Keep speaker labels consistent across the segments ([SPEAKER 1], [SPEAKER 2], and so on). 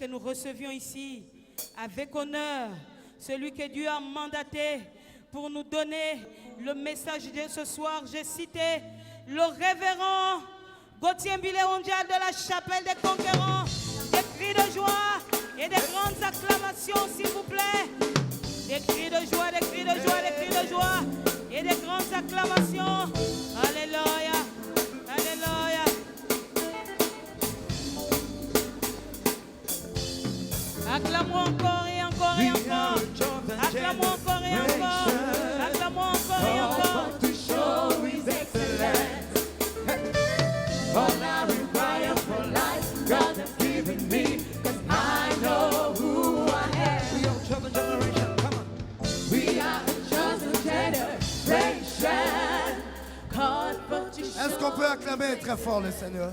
[SPEAKER 1] que nous recevions ici avec honneur celui que Dieu a mandaté pour nous donner le message de ce soir. J'ai cité le révérend Gauthier Mbilé-Ondial de la chapelle des conquérants. Des cris de joie et des grandes acclamations, s'il vous plaît. Des cris de joie, des cris de joie, des cris de joie et des grandes acclamations. Alléluia, alléluia. Acclamons encore et encore et encore. Acclamons encore et encore. Acclamons encore et encore.
[SPEAKER 2] All I require for life, God has given me, 'cause I know who I am. We are a chosen generation, come on. We are a chosen generation, called for to show.
[SPEAKER 3] Est-ce qu'on peut acclamer très fort le Seigneur?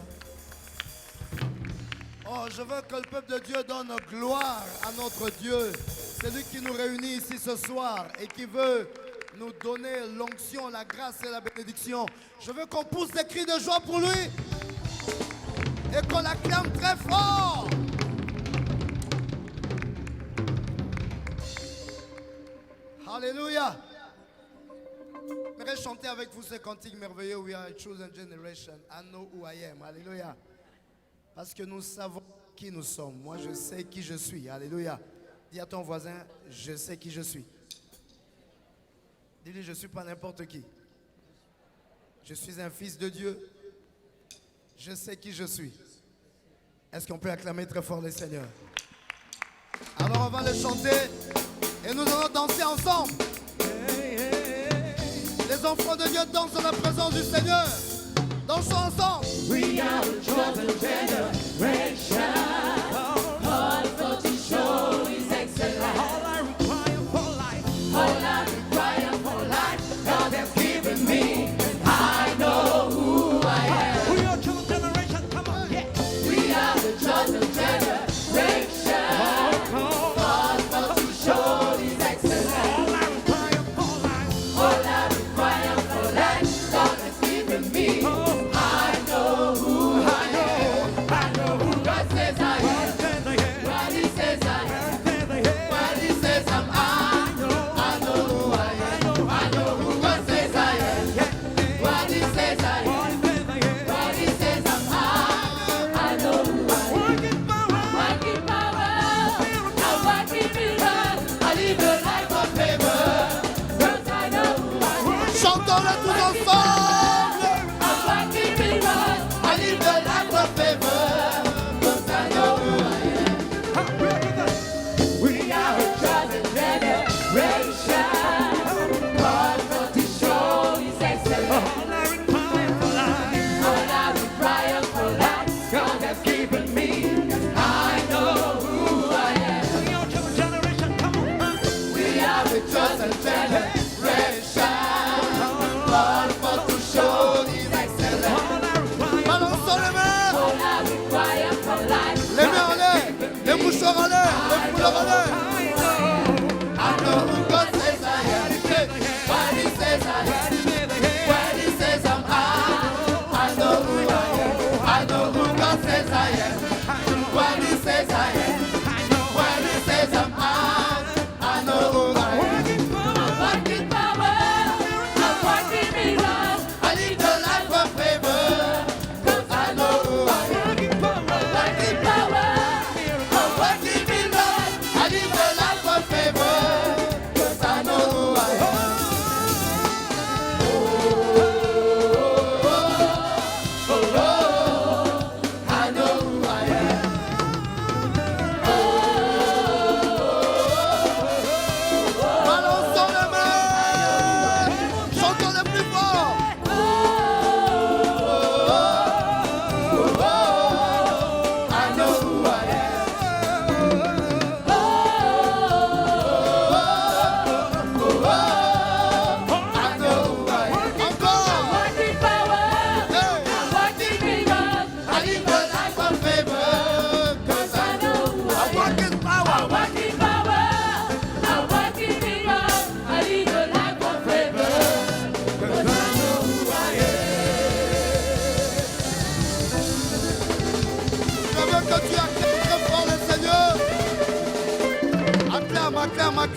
[SPEAKER 3] Oh, je veux que le peuple de Dieu donne gloire à notre Dieu. C'est lui qui nous réunit ici ce soir et qui veut nous donner l'onction, la grâce et la bénédiction. Je veux qu'on pousse des cris de joie pour lui et qu'on l'acclame très fort. Alléluia. J'aimerais chanter avec vous ce cantique merveilleux. We are a chosen generation. I know who I am. Alléluia. Parce que nous savons qui nous sommes. Moi, je sais qui je suis. Alléluia. Dis à ton voisin, je sais qui je suis. Dis-lui, je ne suis pas n'importe qui. Je suis un fils de Dieu. Je sais qui je suis. Est-ce qu'on peut acclamer très fort le Seigneur? Alors on va le chanter et nous allons danser ensemble. Les enfants de Dieu dansent dans la présence du Seigneur. Dansons ensemble.
[SPEAKER 2] We are a chosen generation, called for to show His excellence. All I require for life, all I require for life, God has given me, and I know who I am. We are a chosen generation, come on, yeah. We are the chosen generation, called for to show His excellence. All I require for life, all I require for life, God has given me. I know who God says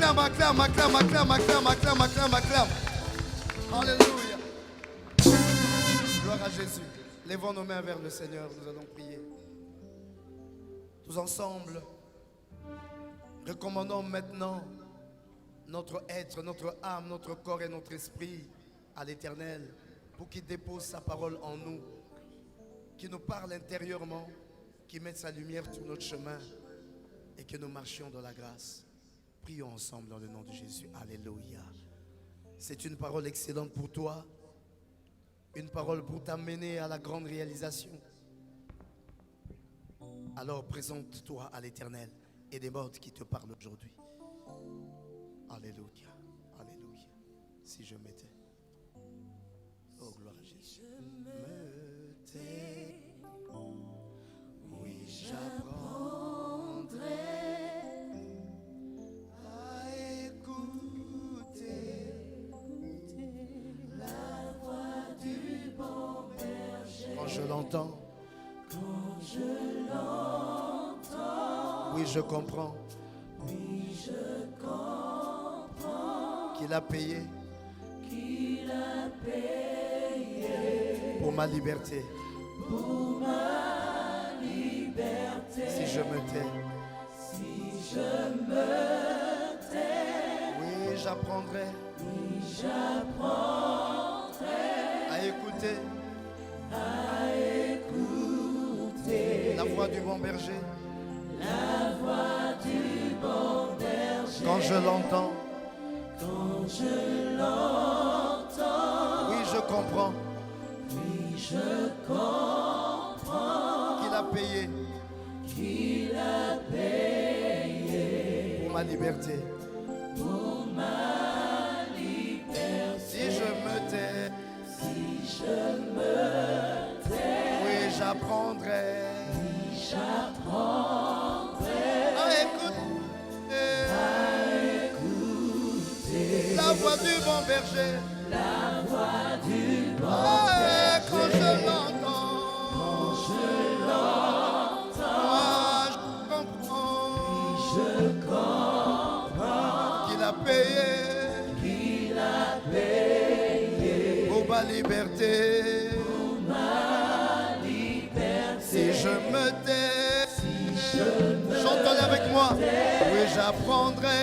[SPEAKER 3] acclame, acclame, acclame, acclame, acclame, acclame, acclame, acclame. Alléluia. Gloire à Jésus. Lèvons nos mains vers le Seigneur, nous allons prier. Tous ensemble, recommandons maintenant notre être, notre âme, notre corps et notre esprit à l'Éternel pour qu'il dépose sa parole en nous, qu'il nous parle intérieurement, qu'il mette sa lumière sur notre chemin et que nous marchions dans la grâce. Prions ensemble dans le nom de Jésus. Alléluia. C'est une parole excellente pour toi, une parole pour t'amener à la grande réalisation. Alors présente-toi à l'Éternel et des mots qui te parlent aujourd'hui. Alléluia, alléluia. Si je m'étais. Oh, gloire à Jésus. Je me tais. Oui, j'apprendrai à écouter la voix du bon berger. Quand je l'entends, oui, je comprends. Oui, je comprends qu'il a payé pour ma liberté. Pour ma liberté. Si je me tais. Si je me tais. Oui, j'apprendrai. Oui, j'apprendrai à écouter. À écouter la voix du bon berger. La voix du bon berger. Quand je l'entends. Quand je l'entends. Oui, je comprends. Oui, je comprends qu'il a payé. Qu'il a payé pour ma liberté. Pour ma liberté. Si je me tais. Si je me tais. Oui, j'apprendrai. Oui, j'apprendrai à écouter la voix du bon berger. La voix du bon berger. Quand je l'entends. Quand je l'entends. Moi, je comprends. Oui, je comprends qu'il a payé. Qu'il a payé pour ma liberté. Pour ma liberté. Si je me tais. Si je me chantez avec moi. Oui, j'apprendrai.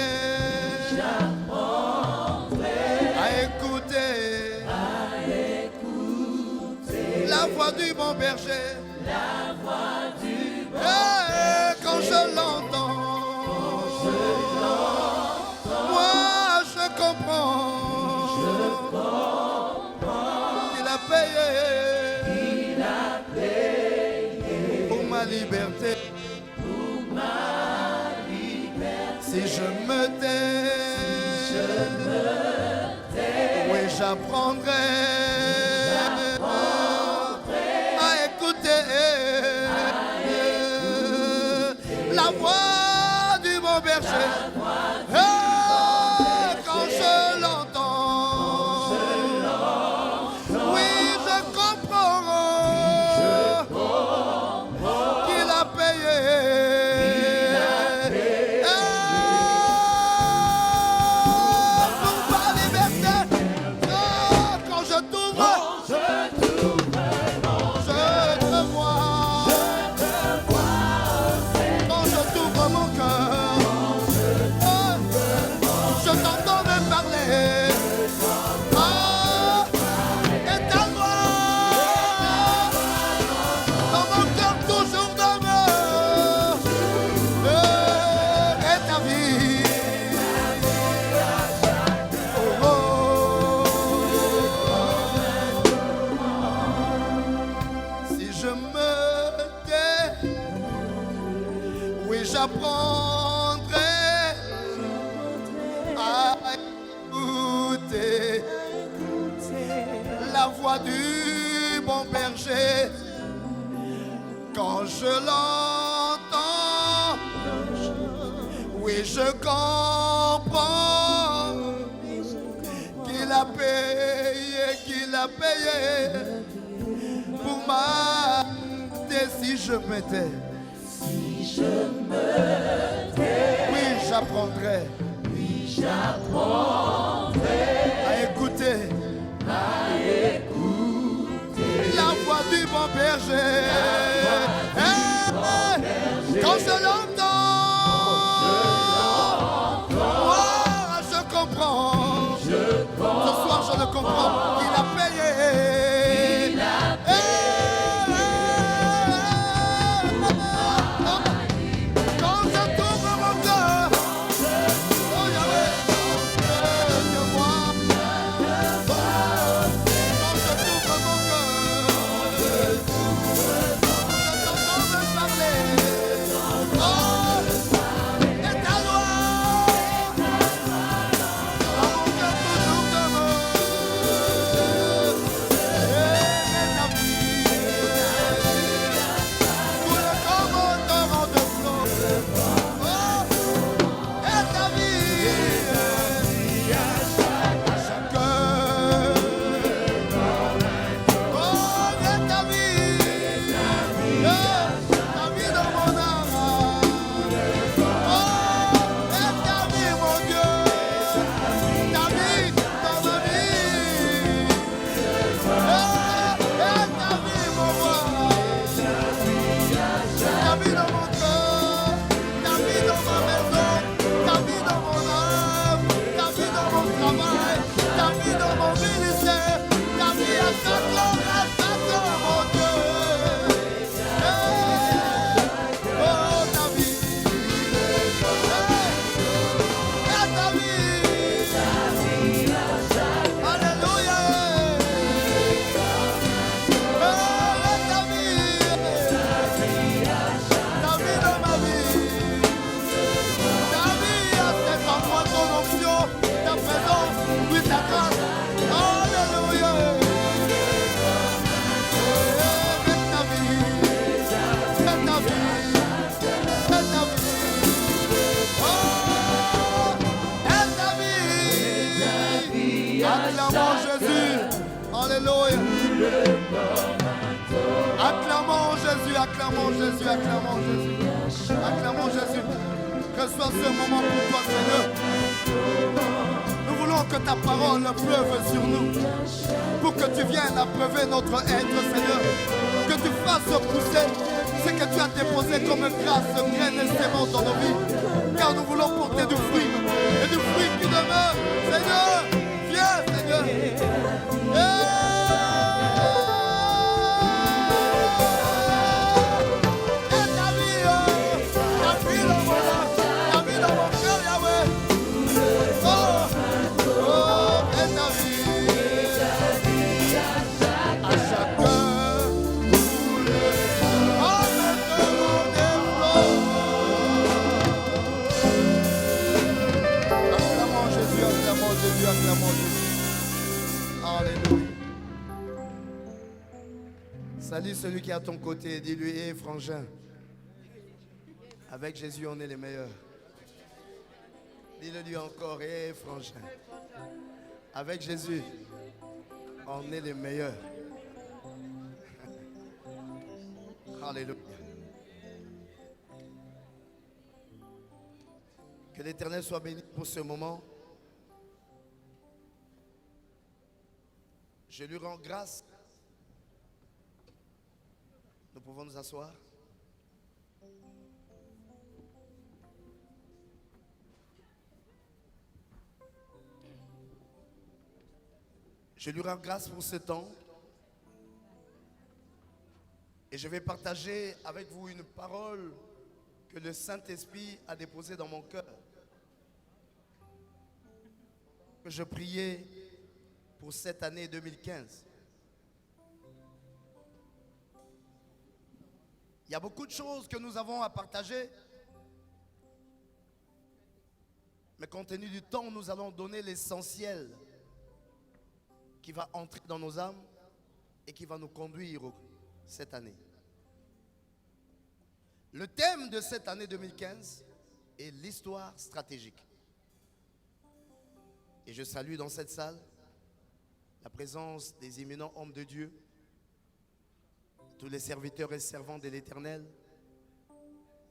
[SPEAKER 3] J'apprendrai à écouter. À écouter la voix du bon berger. La voix du bon berger. Quand je l'entends. Quand je l'entends. Moi, je comprends. Je comprends qu'il a payé. Qu'il a payé pour ma liberté. Pour ma liberté. Si je me tais. Si je me tais. Oui, j'apprendrai à écouter la voix du bon berger. Quand je l'entends. Oui, je comprends qu'il a payé. Pour ma liberté. Quand je t'ouvre, je te vois. Quand je t'ouvre mon cœur, je t'entends me parler. Et ta voix dans mon cœur toujours demeure. Et ta vie. Oh, oh. Si je me tais, oui, j'apprendrai à écouter la voix du bon berger. Quand je l'entends, oui, je comprends qu'il a payé pour ma tais. Si je me tais. Si je me tais. Oui, j'apprendrai. Oui, à écouter la voix du bon berger. Quand je l'entends, oh, je comprends. Ce soir, je le comprends. Il a payé. Quand je t'ouvre mon cœur, oh Yahweh, je vois. Quand je t'ouvre mon cœur, je t'entends me parler. Oh, et ta loi, dans mon cœur toujours demeure. Et ta vie, tout le commandement de flot. Oh, et ta vie, à chaque heure. Oh, et ta vie dans mon âme. Oh, et ta vie, mon Dieu. Ta vie dans ma vie. Et ta vie, mon roi. Ta vie dans mon cœur. Ta vie dans ma maison. Ta vie dans mon âme. Ta vie dans mon travail. Ta vie dans mon ministère. Ta vie à chaque heure, mon Dieu. Oh, ta vie. Et ta vie. Alléluia. Ta vie dans ma vie. Ta vie à cet endroit, ton onction, ta présence, oui, ta grâce. Alléluia. Ta vie. Ta vie. Ta vie. Oh, ta vie. Acclamons Jésus. Alléluia. Acclamons Jésus, acclamons Jésus, acclamons Jésus. Acclamons Jésus. Reçois ce moment pour toi, Seigneur. Nous voulons que ta parole pleuve sur nous. Pour que tu viennes approuver notre être, Seigneur. Que tu fasses pousser ce que tu as déposé comme grâce, graine et sémence dans nos vies. Car nous voulons porter du fruit. Et du fruit qui demeure. Seigneur, viens, Seigneur. Alléluia. Salut celui qui est à ton côté, dis-lui, hé frangin, avec Jésus on est les meilleurs. Dis-le lui encore, hé frangin, avec Jésus on est les meilleurs. Alléluia. Que l'Éternel soit béni pour ce moment. Je lui rends grâce. Nous pouvons nous asseoir. Je lui rends grâce pour ce temps. Et je vais partager avec vous une parole que le Saint-Esprit a déposée dans mon cœur. Que je priais pour cette année 2015. Il y a beaucoup de choses que nous avons à partager. Mais compte tenu du temps, nous allons donner l'essentiel qui va entrer dans nos âmes et qui va nous conduire cette année. Le thème de cette année 2015 est l'histoire stratégique. Et je salue dans cette salle la présence des éminents hommes de Dieu, tous les serviteurs et servants de l'Éternel,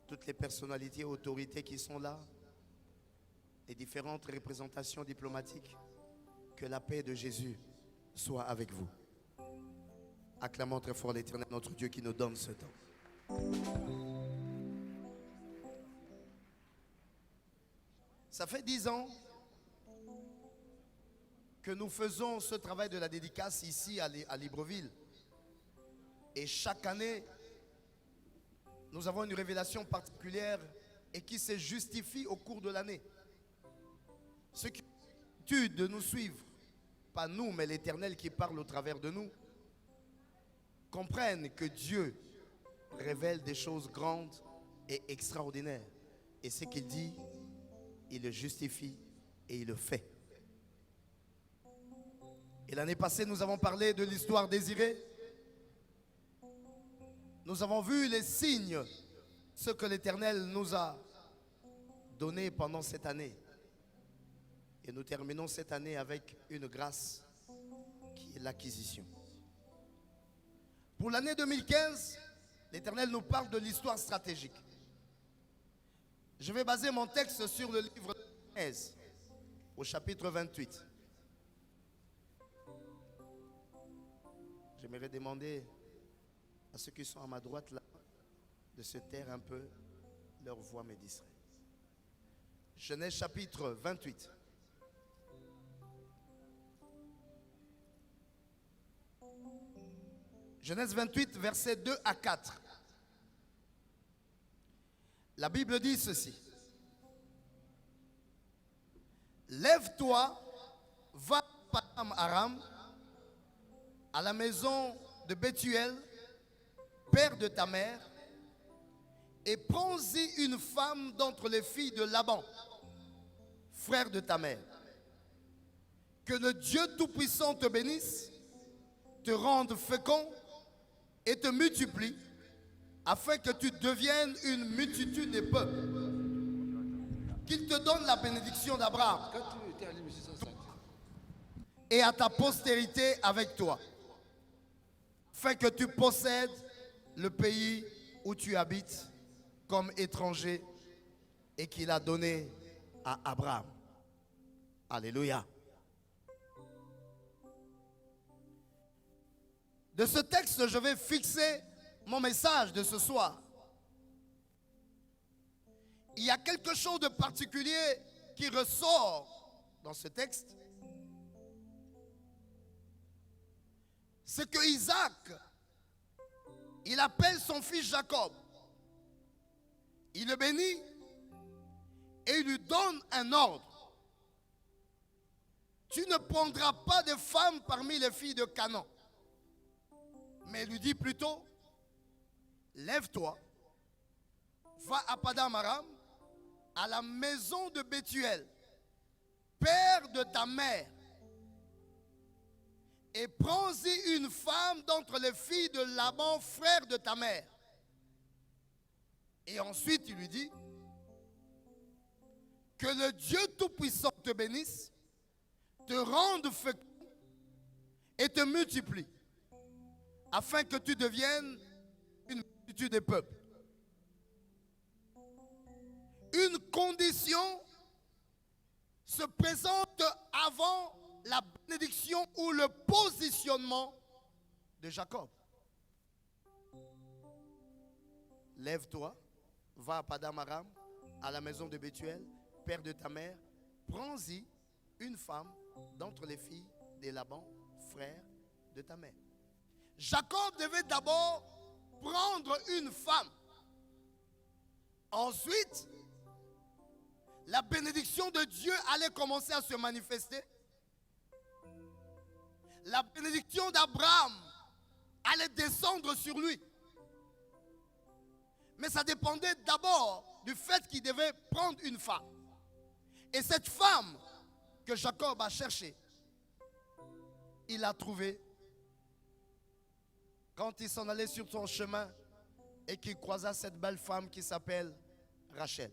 [SPEAKER 3] toutes les personnalités et autorités qui sont là, les différentes représentations diplomatiques, que la paix de Jésus soit avec vous. Acclamons très fort l'Éternel, notre Dieu qui nous donne ce temps. Ça fait 10 ans que nous faisons ce travail de la dédicace ici à Libreville. Et chaque année, nous avons une révélation particulière et qui se justifie au cours de l'année. Ceux qui ont l'habitude de nous suivre, pas nous, mais l'Éternel qui parle au travers de nous, comprennent que Dieu révèle des choses grandes et extraordinaires. Et ce qu'il dit, il le justifie et il le fait. Et l'année passée, nous avons parlé de l'histoire désirée. Nous avons vu les signes, ce que l'Éternel nous a donné pendant cette année. Et nous terminons cette année avec une grâce qui est l'acquisition. Pour l'année 2015, l'Éternel nous parle de l'histoire stratégique. Je vais baser mon texte sur le livre de Genèse, au chapitre 28. J'aimerais demander à ceux qui sont à ma droite là de se taire un peu, leur voix me distrait. Genèse chapitre 28. Genèse 28, versets 2 à 4. La Bible dit ceci. Lève-toi, va à Padam Aram, à la maison de Bethuel, père de ta mère, et prends-y une femme d'entre les filles de Laban, frère de ta mère. Que le Dieu Tout-Puissant te bénisse, te rende fécond et te multiplie, afin que tu deviennes une multitude de peuples. Qu'il te donne la bénédiction d'Abraham et à ta postérité avec toi, afin que tu possèdes le pays où tu habites comme étranger et qu'il a donné à Abraham. Alléluia. De ce texte, je vais fixer mon message de ce soir. Il y a quelque chose de particulier qui ressort dans ce texte. C'est que Isaac, il appelle son fils Jacob. Il le bénit et il lui donne un ordre. Tu ne prendras pas de femme parmi les filles de Canaan. Mais il lui dit plutôt, lève-toi, va à Padam Aram, à la maison de Bethuel, père de ta mère, et prends-y une femme d'entre les filles de Laban, frère de ta mère. Et ensuite il lui dit, que le Dieu Tout-Puissant te bénisse, te rende fécond et te multiplie, afin que tu deviennes une multitude de peuples. Une condition se présente avant la bénédiction ou le positionnement de Jacob. Lève-toi, va à Padam Aram, à la maison de Bethuel, père de ta mère, prends-y une femme d'entre les filles de Laban, frère de ta mère. Jacob devait d'abord prendre une femme. Ensuite, la bénédiction de Dieu allait commencer à se manifester. La bénédiction d'Abraham allait descendre sur lui. Mais ça dépendait d'abord du fait qu'il devait prendre une femme. Et cette femme que Jacob a cherchée, il l'a trouvée quand il s'en allait sur son chemin et qu'il croisa cette belle femme qui s'appelle Rachel.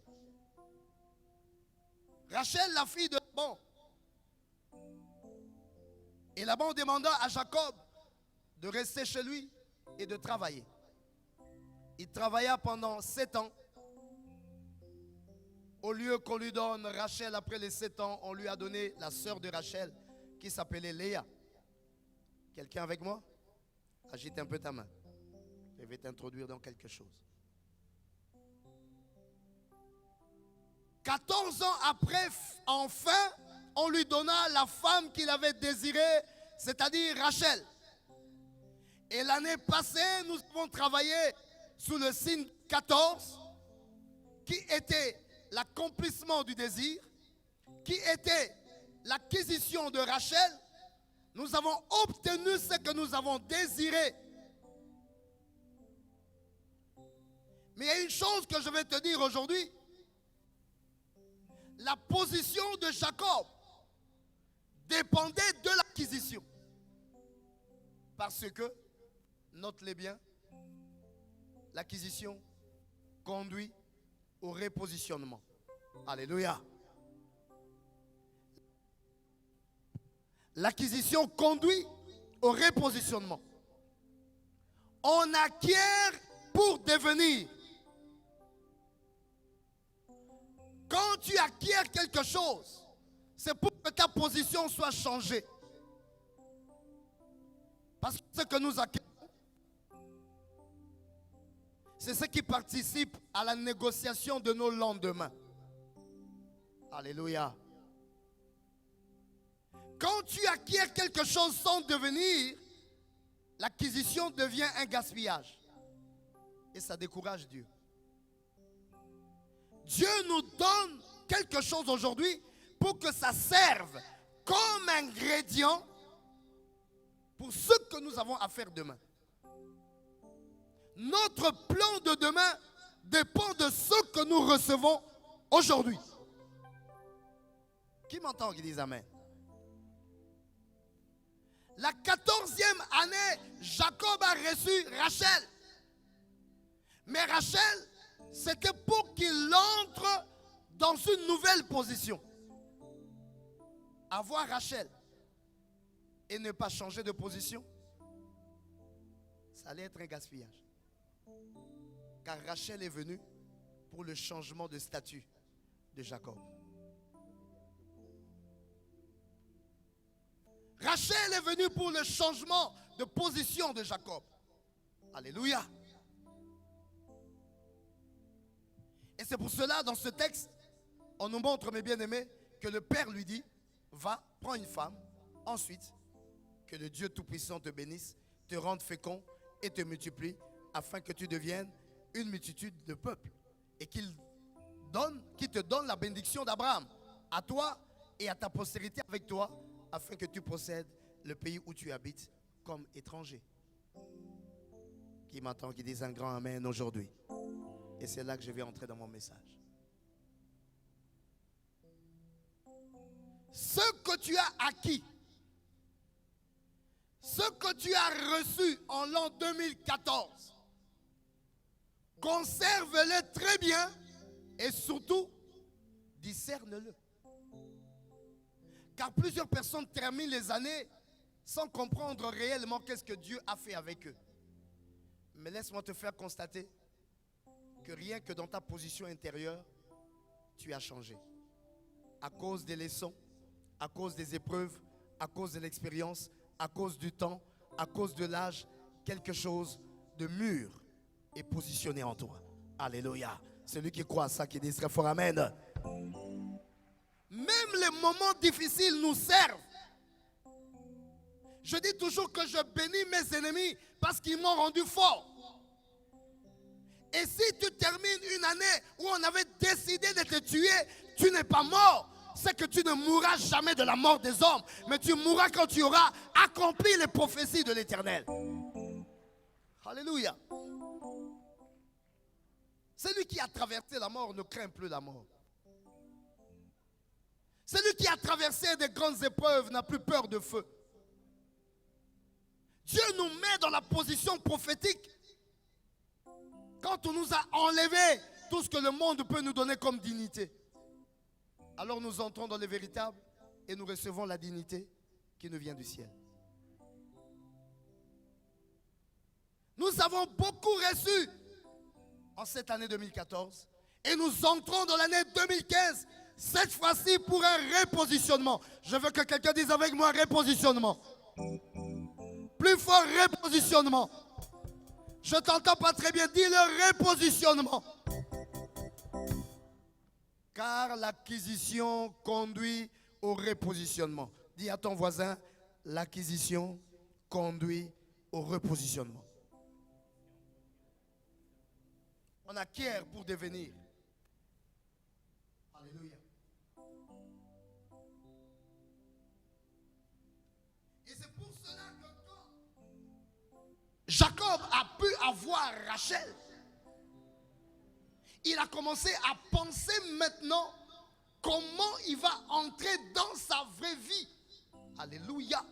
[SPEAKER 3] Rachel, la fille de Laban. Et Laban demanda à Jacob de rester chez lui et de travailler. Il travailla pendant 7 ans Au lieu qu'on lui donne Rachel après les 7 ans, on lui a donné la sœur de Rachel qui s'appelait Léa. Quelqu'un avec moi? Agite un peu ta main. Je vais t'introduire dans quelque chose. 14 ans après, enfin, on lui donna la femme qu'il avait désirée, c'est-à-dire Rachel. Et l'année passée, nous avons travaillé sous le signe 14, qui était l'accomplissement du désir, qui était l'acquisition de Rachel. Nous avons obtenu ce que nous avons désiré. Mais il y a une chose que je vais te dire aujourd'hui. La position de Jacob dépendait de l'acquisition. Parce que, note-les bien, l'acquisition conduit au repositionnement. Alléluia. L'acquisition conduit au repositionnement. On acquiert pour devenir. Quand tu acquiers quelque chose, c'est pour que ta position soit changée. Parce que ce que nous acquérons, c'est ce qui participe à la négociation de nos lendemains. Alléluia. Quand tu acquiers quelque chose sans devenir, l'acquisition devient un gaspillage. Et ça décourage Dieu. Dieu nous donne quelque chose aujourd'hui pour que ça serve comme ingrédient pour ce que nous avons à faire demain. Notre plan de demain dépend de ce que nous recevons aujourd'hui. Qui m'entend qui dit Amen? La 14e année, Jacob a reçu Rachel. Mais Rachel, c'était pour qu'il entre dans une nouvelle position. Avoir Rachel et ne pas changer de position, ça allait être un gaspillage. Car Rachel est venue pour le changement de statut de Jacob. Rachel est venue pour le changement de position de Jacob. Alléluia. Et c'est pour cela, dans ce texte, on nous montre, mes bien-aimés, que le Père lui dit, va, prends une femme, ensuite, que le Dieu Tout-Puissant te bénisse, te rende fécond et te multiplie, afin que tu deviennes une multitude de peuples. Et qu'il te donne la bénédiction d'Abraham, à toi et à ta postérité avec toi, afin que tu possèdes le pays où tu habites comme étranger. Qui m'entend, qui dit un grand amen aujourd'hui. Et c'est là que je vais entrer dans mon message. Ce que tu as acquis, ce que tu as reçu en l'an 2014, conserve-le très bien et surtout, discerne-le. Car plusieurs personnes terminent les années sans comprendre réellement qu'est-ce que Dieu a fait avec eux. Mais laisse-moi te faire constater que rien que dans ta position intérieure, tu as changé. À cause des leçons, à cause des épreuves, à cause de l'expérience, à cause du temps, à cause de l'âge, quelque chose de mûr est positionné en toi. Alléluia. Celui qui croit à ça, qui dit très fort amen. Même les moments difficiles nous servent. Je dis toujours que je bénis mes ennemis parce qu'ils m'ont rendu fort. Et si tu termines une année où on avait décidé de te tuer, tu n'es pas mort. C'est que tu ne mourras jamais de la mort des hommes, mais tu mourras quand tu auras accompli les prophéties de l'Éternel. Alléluia. Celui qui a traversé la mort ne craint plus la mort. Celui qui a traversé des grandes épreuves n'a plus peur de feu. Dieu nous met dans la position prophétique. Quand on nous a enlevé tout ce que le monde peut nous donner comme dignité, alors nous entrons dans le véritable et nous recevons la dignité qui nous vient du ciel. Nous avons beaucoup reçu en cette année 2014 Et nous entrons dans l'année 2015, cette fois-ci pour un repositionnement. Je veux que quelqu'un dise avec moi repositionnement. Plus fort, repositionnement. Je t'entends pas très bien, dis le repositionnement. Car l'acquisition conduit au repositionnement. Dis à ton voisin, l'acquisition conduit au repositionnement. On acquiert pour devenir. Alléluia. Et c'est pour cela que quand Jacob a pu avoir Rachel, il a commencé à penser maintenant comment il va entrer dans sa vraie vie. Alléluia.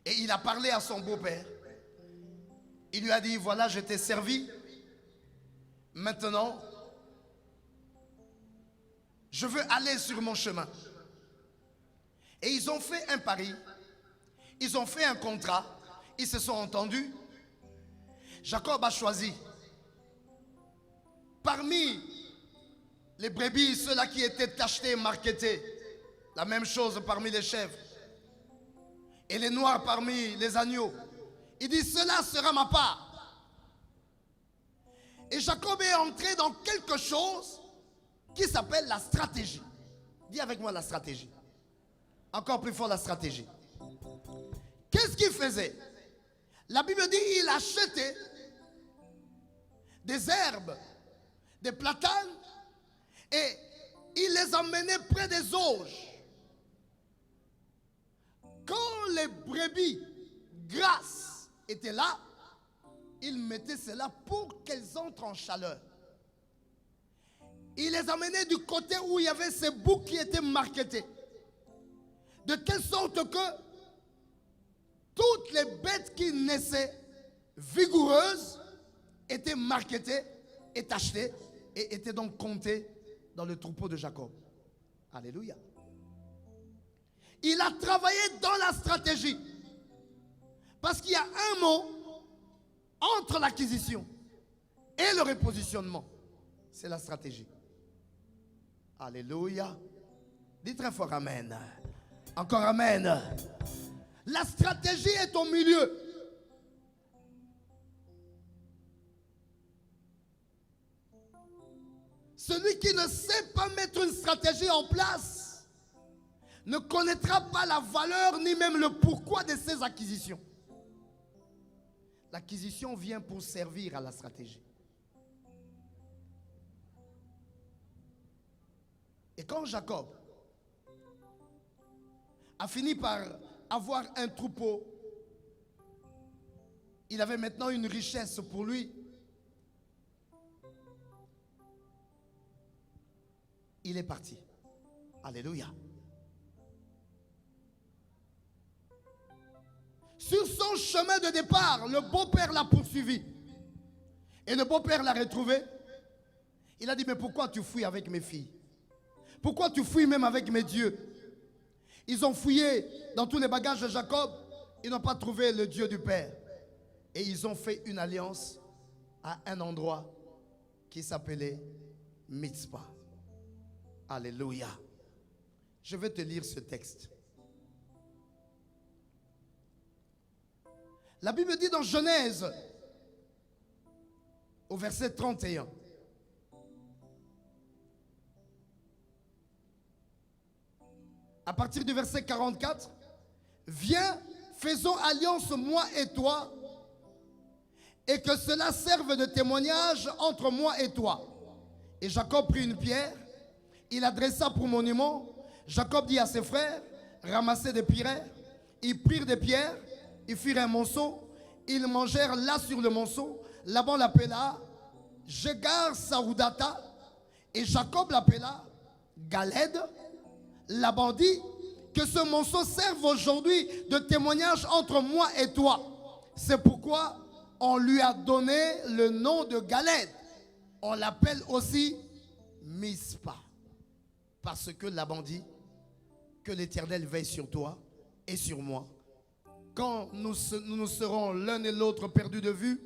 [SPEAKER 3] Et il a parlé à son beau-père. Il lui a dit, voilà, je t'ai servi. Maintenant, je veux aller sur mon chemin. Et ils ont fait un pari. Ils ont fait un contrat. Ils se sont entendus. Jacob a choisi. Parmi les brebis, ceux-là qui étaient tachetés et marketés, la même chose parmi les chèvres. Et les noirs parmi les agneaux. Il dit, cela sera ma part. Et Jacob est entré dans quelque chose qui s'appelle la stratégie. Dis avec moi la stratégie. Encore plus fort la stratégie. Qu'est-ce qu'il faisait? La Bible dit, il achetait des herbes, des platanes, et il les emmenait près des auges. Quand les brebis grasses étaient là, il mettait cela pour qu'elles entrent en chaleur. Il les amenait du côté où il y avait ces boucs qui étaient marketés. De telle sorte que toutes les bêtes qui naissaient vigoureuses étaient marketées et achetées et étaient donc comptées dans le troupeau de Jacob. Alléluia. Il a travaillé dans la stratégie. Parce qu'il y a un mot entre l'acquisition et le repositionnement. C'est la stratégie. Alléluia. Dis très fort amen. Encore amen. La stratégie est au milieu. Celui qui ne sait pas mettre une stratégie en place ne connaîtra pas la valeur ni même le pourquoi de ses acquisitions. L'acquisition vient pour servir à la stratégie. Et quand Jacob a fini par avoir un troupeau, il avait maintenant une richesse pour lui. Il est parti. Alléluia. Sur son chemin de départ, le beau-père l'a poursuivi. Et le beau-père l'a retrouvé. Il a dit, mais pourquoi tu fouilles avec mes filles? Pourquoi tu fouilles même avec mes dieux? Ils ont fouillé dans tous les bagages de Jacob. Ils n'ont pas trouvé le Dieu du Père. Et ils ont fait une alliance à un endroit qui s'appelait Mitzpah. Alléluia. Je vais te lire ce texte. La Bible dit dans Genèse, au verset 31. À partir du verset 44, viens, faisons alliance moi et toi, et que cela serve de témoignage entre moi et toi. Et Jacob prit une pierre, il la dressa pour monument. Jacob dit à ses frères, ramassez des pierres. Ils prirent des pierres, ils firent un monceau, ils mangèrent là sur le monceau. Laban l'appela Jegar Saoudata, et Jacob l'appela Galed. Laban dit que ce monceau serve aujourd'hui de témoignage entre moi et toi. C'est pourquoi on lui a donné le nom de Galed. On l'appelle aussi Mitzpah. Parce que Laban dit que l'Éternel veille sur toi et sur moi. Quand nous serons l'un et l'autre perdus de vue,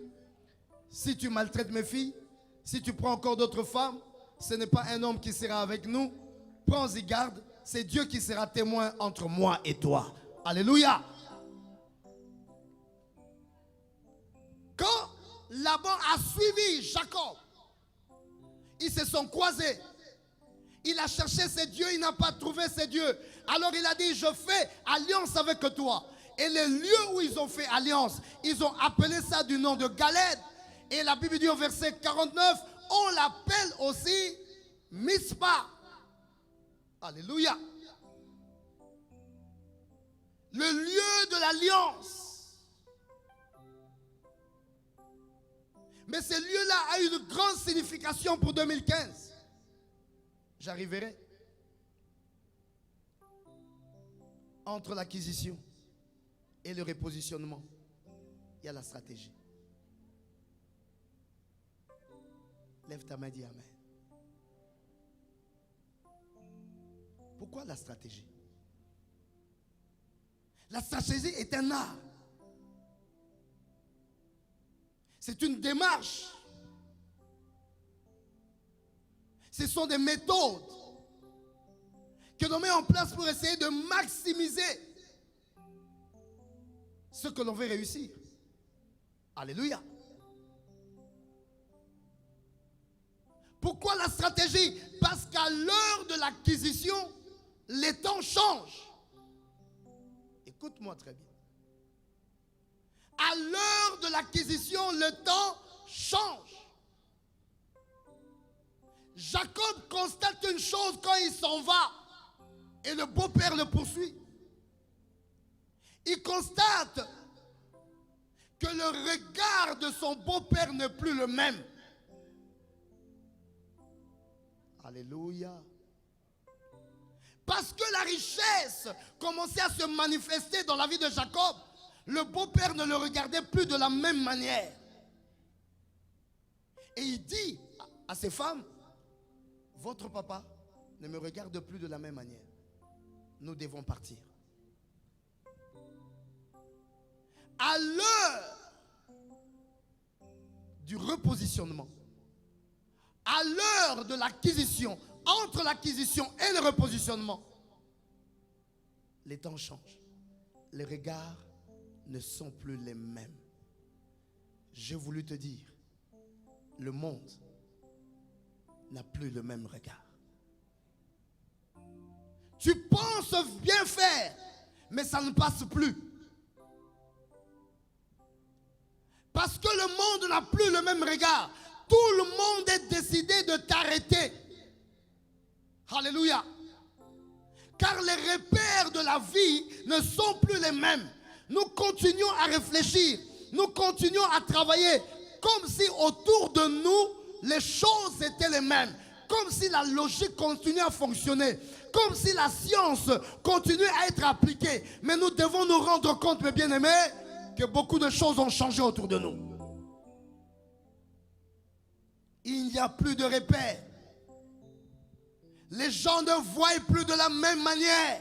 [SPEAKER 3] Si tu maltraites mes filles, si tu prends encore d'autres femmes, ce n'est pas un homme qui sera avec nous. Prends-y garde, c'est Dieu qui sera témoin entre moi et toi. Alléluia. Quand Laban a suivi Jacob, ils se sont croisés. Il a cherché ses dieux, il n'a pas trouvé ses dieux. Alors il a dit, je fais alliance avec toi. Et les lieux où ils ont fait alliance, ils ont appelé ça du nom de Galed. Et la Bible dit au verset 49, on l'appelle aussi Mispa. Alléluia. Le lieu de l'alliance. Mais ce lieu-là a une grande signification pour 2015. J'arriverai. Entre l'acquisition et le repositionnement, il y a la stratégie. Lève ta main, dis Amen. Pourquoi la stratégie? La stratégie est un art. C'est une démarche. Ce sont des méthodes que l'on met en place pour essayer de maximiser ce que l'on veut réussir. Alléluia. Pourquoi la stratégie? Parce qu'à l'heure de l'acquisition, les temps changent. Écoute-moi très bien. À l'heure de l'acquisition, le temps change. Jacob constate une chose quand il s'en va et le beau-père le poursuit. Il constate que le regard de son beau-père n'est plus le même. Alléluia. Parce que la richesse commençait à se manifester dans la vie de Jacob, le beau-père ne le regardait plus de la même manière. Et il dit à ses femmes, votre papa ne me regarde plus de la même manière. Nous devons partir. À l'heure du repositionnement, à l'heure de l'acquisition, entre l'acquisition et le repositionnement, les temps changent. Les regards ne sont plus les mêmes. J'ai voulu te dire, le monde n'a plus le même regard. Tu penses bien faire, mais ça ne passe plus. Parce que le monde n'a plus le même regard. Tout le monde est décidé de t'arrêter. Alléluia. Car les repères de la vie ne sont plus les mêmes. Nous continuons à réfléchir. Nous continuons à travailler comme si autour de nous, les choses étaient les mêmes. Comme si la logique continuait à fonctionner. Comme si la science continuait à être appliquée. Mais nous devons nous rendre compte, mes bien-aimés, que beaucoup de choses ont changé autour de nous. Il n'y a plus de repères. Les gens ne voient plus de la même manière.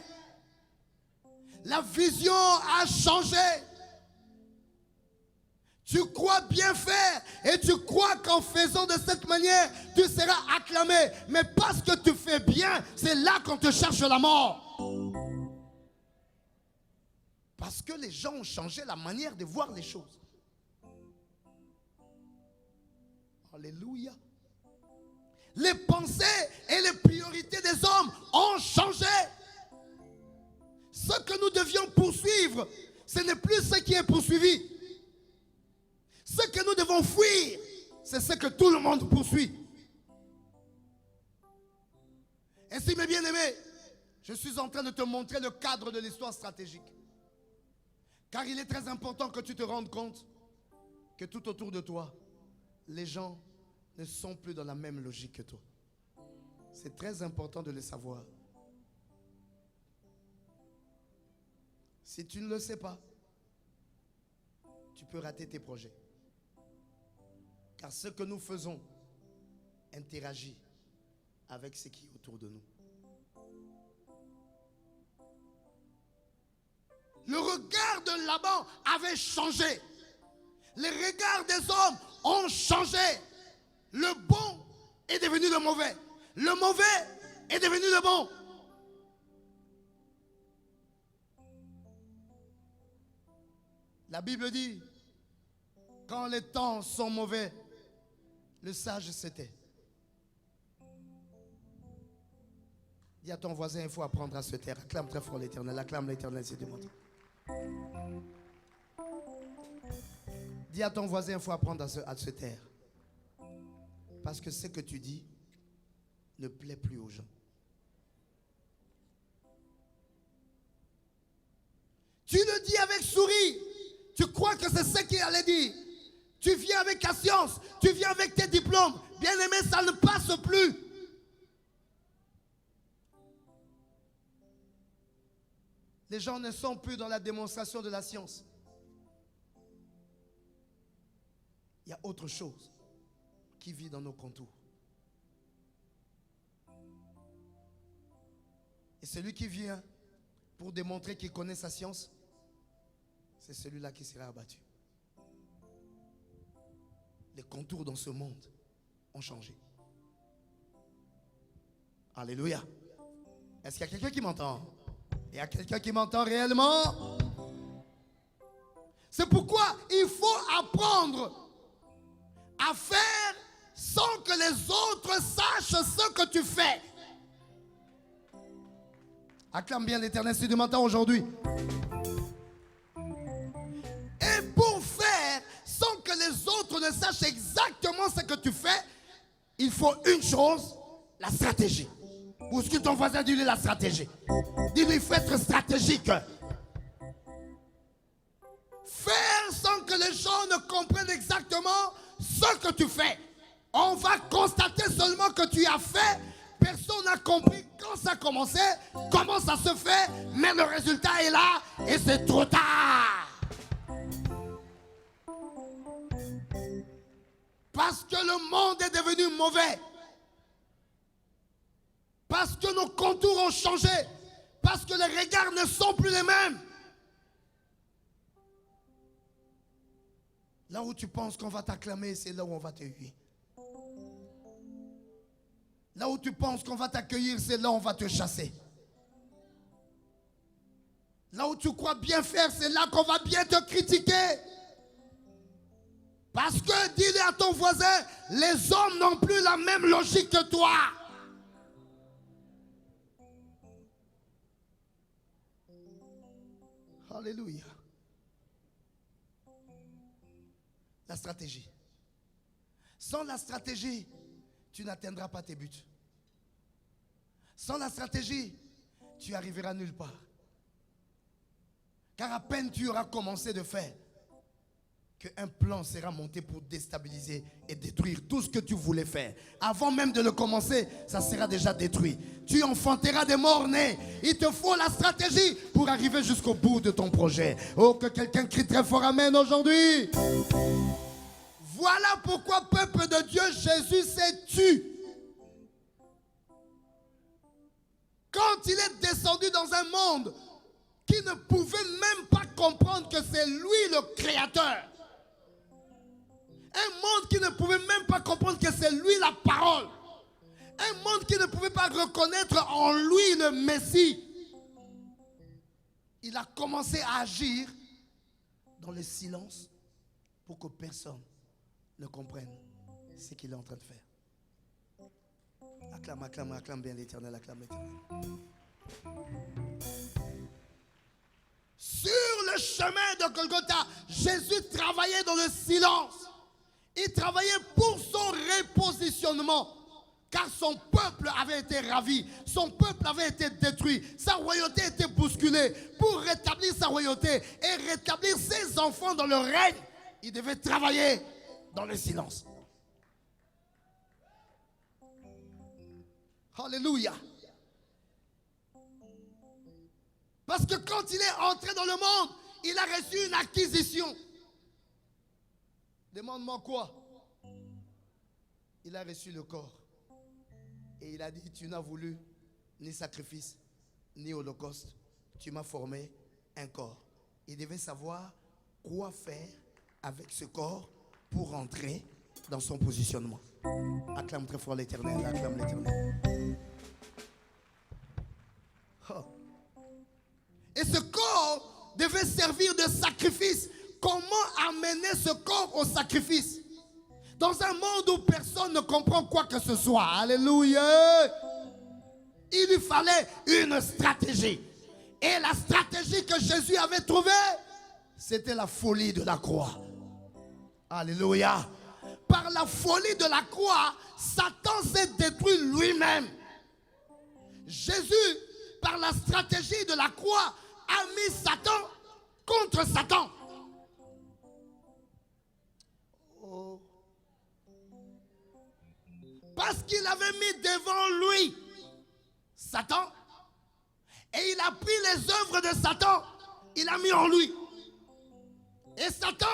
[SPEAKER 3] La vision a changé. Tu crois bien faire et tu crois qu'en faisant de cette manière, tu seras acclamé. Mais parce que tu fais bien, c'est là qu'on te cherche la mort. Parce que les gens ont changé la manière de voir les choses. Alléluia. Les pensées et les priorités des hommes ont changé. Ce que nous devions poursuivre, ce n'est plus ce qui est poursuivi. Ce que nous devons fuir, c'est ce que tout le monde poursuit. Ainsi, mes bien-aimés, je suis en train de te montrer le cadre de l'histoire stratégique. Car il est très important que tu te rendes compte que tout autour de toi, les gens ne sont plus dans la même logique que toi. C'est très important de le savoir. Si tu ne le sais pas, tu peux rater tes projets. Car ce que nous faisons interagit avec ce qui est autour de nous. Le regard de Laban avait changé. Les regards des hommes ont changé. Le bon est devenu le mauvais. Le mauvais est devenu le bon. La Bible dit, quand les temps sont mauvais, le sage se tait. Dis à ton voisin, il faut apprendre à se taire. Acclame très fort l'Éternel. Acclame l'Éternel, c'est du monde. Dis à ton voisin, il faut apprendre à se taire. Parce que ce que tu dis ne plaît plus aux gens. Tu le dis avec sourire. Tu crois que c'est ce qu'il allait dire. Tu viens avec ta science. Tu viens avec tes diplômes. Bien aimé, ça ne passe plus. Les gens ne sont plus dans la démonstration de la science. Il y a autre chose qui vit dans nos contours. Et celui qui vient pour démontrer qu'il connaît sa science, c'est celui-là qui sera abattu. Les contours dans ce monde ont changé. Alléluia. Est-ce qu'il y a quelqu'un qui m'entend? Il y a quelqu'un qui m'entend réellement? C'est pourquoi il faut apprendre à faire sans que les autres sachent ce que tu fais. Acclame bien l'Éternel si tu m'entends aujourd'hui. Et pour faire sans que les autres ne sachent exactement ce que tu fais, il faut une chose, la stratégie. Bouscule ton voisin, dis-lui la stratégie. Dis-lui, il faut être stratégique. Faire sans que les gens ne comprennent exactement ce que tu fais. On va constater seulement que tu as fait. Personne n'a compris quand ça a commencé, comment ça se fait, mais le résultat est là et c'est trop tard. Parce que le monde est devenu mauvais. Parce que nos contours ont changé. Parce que les regards ne sont plus les mêmes. Là où tu penses qu'on va t'acclamer, c'est là où on va te huer. Là où tu penses qu'on va t'accueillir, c'est là où on va te chasser. Là où tu crois bien faire, c'est là qu'on va bien te critiquer. Parce que, dis-le à ton voisin, les hommes n'ont plus la même logique que toi. Alléluia. La stratégie. Sans la stratégie, tu n'atteindras pas tes buts. Sans la stratégie, tu arriveras nulle part. Car à peine tu auras commencé de faire, qu'un plan sera monté pour déstabiliser et détruire tout ce que tu voulais faire. Avant même de le commencer, ça sera déjà détruit. Tu enfanteras des morts-nés. Il te faut la stratégie pour arriver jusqu'au bout de ton projet. Oh, que quelqu'un crie très fort amen aujourd'hui. Voilà pourquoi, peuple de Dieu, Jésus s'est tué. Quand il est descendu dans un monde qui ne pouvait même pas comprendre que c'est lui le créateur. Un monde qui ne pouvait même pas comprendre que c'est lui la parole. Un monde qui ne pouvait pas reconnaître en lui le Messie. Il a commencé à agir dans le silence pour que personne ne comprenne ce qu'il est en train de faire. Acclame, acclame, acclame bien l'Éternel, acclame l'Éternel. Sur le chemin de Golgotha, Jésus travaillait dans le silence. Il travaillait pour son repositionnement. Car son peuple avait été ravi. Son peuple avait été détruit. Sa royauté était bousculée. Pour rétablir sa royauté et rétablir ses enfants dans le règne, il devait travailler dans le silence. Alléluia. Parce que quand il est entré dans le monde, il a reçu une acquisition. Demande-moi quoi? Il a reçu le corps. Et il a dit, tu n'as voulu ni sacrifice, ni holocauste. Tu m'as formé un corps. Il devait savoir quoi faire avec ce corps pour entrer dans son positionnement. Acclame très fort l'Éternel, acclame l'Éternel. Oh. Et ce corps devait servir de sacrifice. Comment amener ce corps au sacrifice? Dans un monde où personne ne comprend quoi que ce soit. Alléluia. Il lui fallait une stratégie. Et la stratégie que Jésus avait trouvée, c'était la folie de la croix. Alléluia. Par la folie de la croix, Satan s'est détruit lui-même. Jésus, par la stratégie de la croix, a mis Satan contre Satan. Oh. Parce qu'il avait mis devant lui Satan, et il a pris les œuvres de Satan, il a mis en lui. Et Satan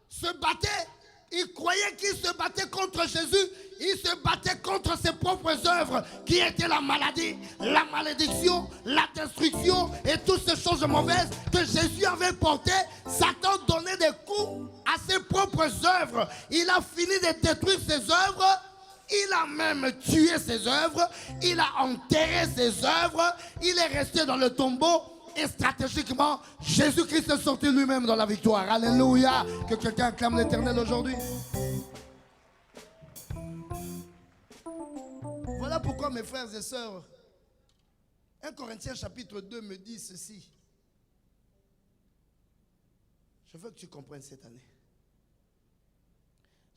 [SPEAKER 3] se battait, il croyait qu'il se battait contre Jésus, il se battait contre ses propres œuvres, qui étaient la maladie, la malédiction, la destruction et toutes ces choses mauvaises que Jésus avait portées. Satan donnait des coups à ses propres œuvres. Il a fini de détruire ses œuvres. Il a même tué ses œuvres, il a enterré ses œuvres, il est resté dans le tombeau et stratégiquement, Jésus-Christ est sorti lui-même dans la victoire. Alléluia. Que quelqu'un acclame l'Éternel aujourd'hui. Voilà pourquoi mes frères et sœurs, 1 Corinthiens chapitre 2 me dit ceci. Je veux que tu comprennes cette année.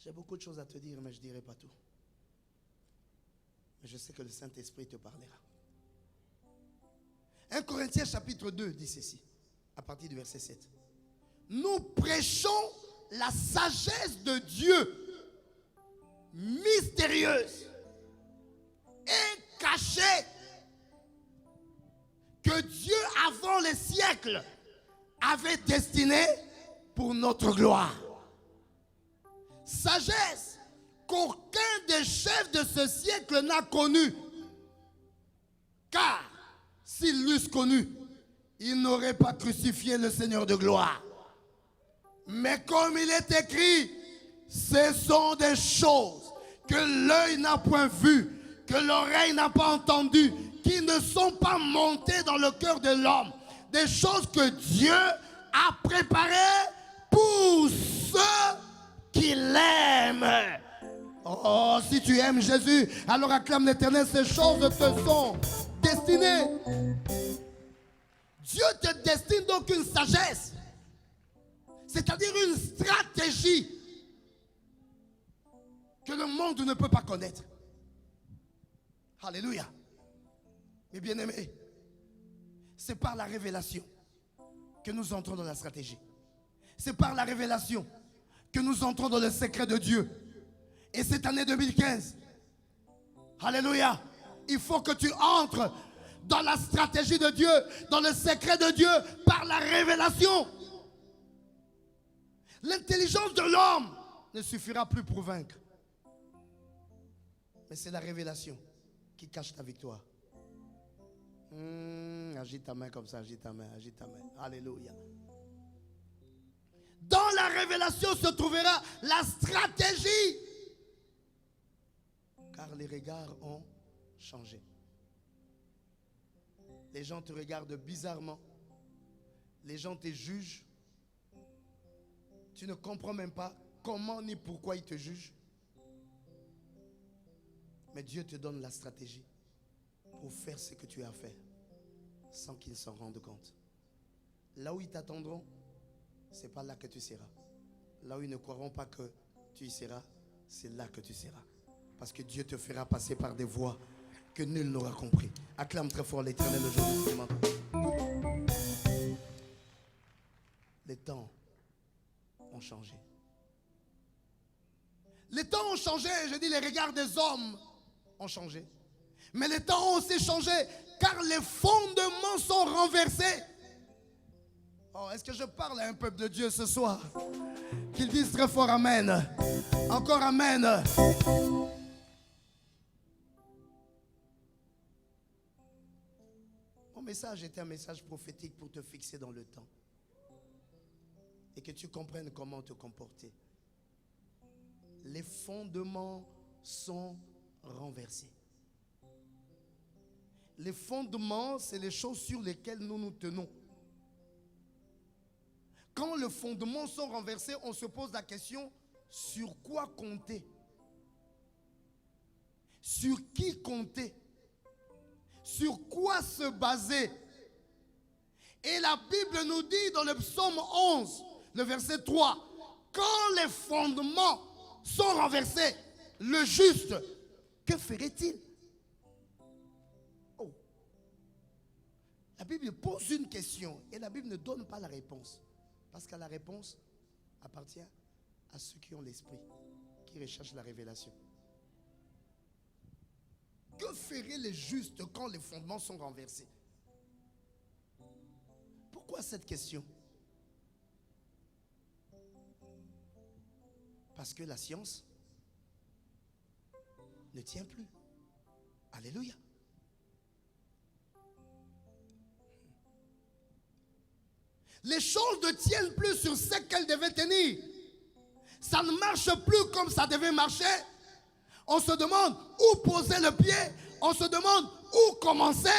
[SPEAKER 3] J'ai beaucoup de choses à te dire, mais je ne dirai pas tout. Mais je sais que le Saint-Esprit te parlera. 1 Corinthiens chapitre 2 dit ceci, à partir du verset 7. Nous prêchons la sagesse de Dieu, mystérieuse et cachée, que Dieu avant les siècles avait destinée pour notre gloire. Sagesse qu'aucun des chefs de ce siècle n'a connu. Car s'ils l'eussent connu, ils n'auraient pas crucifié le Seigneur de gloire. Mais comme il est écrit, ce sont des choses que l'œil n'a point vues, que l'oreille n'a pas entendues, qui ne sont pas montées dans le cœur de l'homme. Des choses que Dieu a préparées pour ceux qui l'aiment. Oh, si tu aimes Jésus, alors acclame l'Éternel, ces choses te sont destinées. Dieu te destine donc une sagesse, c'est-à-dire une stratégie que le monde ne peut pas connaître. Alléluia. Mes bien-aimés, c'est par la révélation que nous entrons dans la stratégie. C'est par la révélation que nous entrons dans le secret de Dieu. Et cette année 2015, alléluia, il faut que tu entres dans la stratégie de Dieu, dans le secret de Dieu, par la révélation. L'intelligence de l'homme ne suffira plus pour vaincre. Mais c'est la révélation qui cache ta victoire. Agite ta main comme ça, agite ta main, agite ta main. Alléluia. Dans la révélation se trouvera la stratégie. Car les regards ont changé. Les gens te regardent bizarrement. Les gens te jugent. Tu ne comprends même pas comment ni pourquoi ils te jugent. Mais Dieu te donne la stratégie pour faire ce que tu as à faire sans qu'ils s'en rendent compte. Là où ils t'attendront, ce n'est pas là que tu seras. Là où ils ne croiront pas que tu y seras, c'est là que tu seras. Parce que Dieu te fera passer par des voies que nul n'aura compris. Acclame très fort l'Éternel aujourd'hui. Les temps ont changé. Les temps ont changé, je dis les regards des hommes ont changé. Mais les temps ont aussi changé car les fondements sont renversés. Oh, est-ce que je parle à un peuple de Dieu ce soir? Qu'ils disent très fort Amen. Encore Amen. Mon message était un message prophétique pour te fixer dans le temps. Et que tu comprennes comment te comporter. les fondements sont renversés. Les fondements, c'est les choses sur lesquelles nous nous tenons. Quand les fondements sont renversés, on se pose la question, sur quoi compter? Sur qui compter? Sur quoi se baser? Et la Bible nous dit dans le psaume 11, le verset 3, quand les fondements sont renversés, le juste, que ferait-il? Oh. La Bible pose une question et la Bible ne donne pas la réponse. Parce que la réponse appartient à ceux qui ont l'esprit, qui recherchent la révélation. Que feraient les justes quand les fondements sont renversés? Pourquoi cette question? Parce que la science ne tient plus. Alléluia. Les choses ne tiennent plus sur ce qu'elles devaient tenir. Ça ne marche plus comme ça devait marcher. On se demande où poser le pied. On se demande où commencer.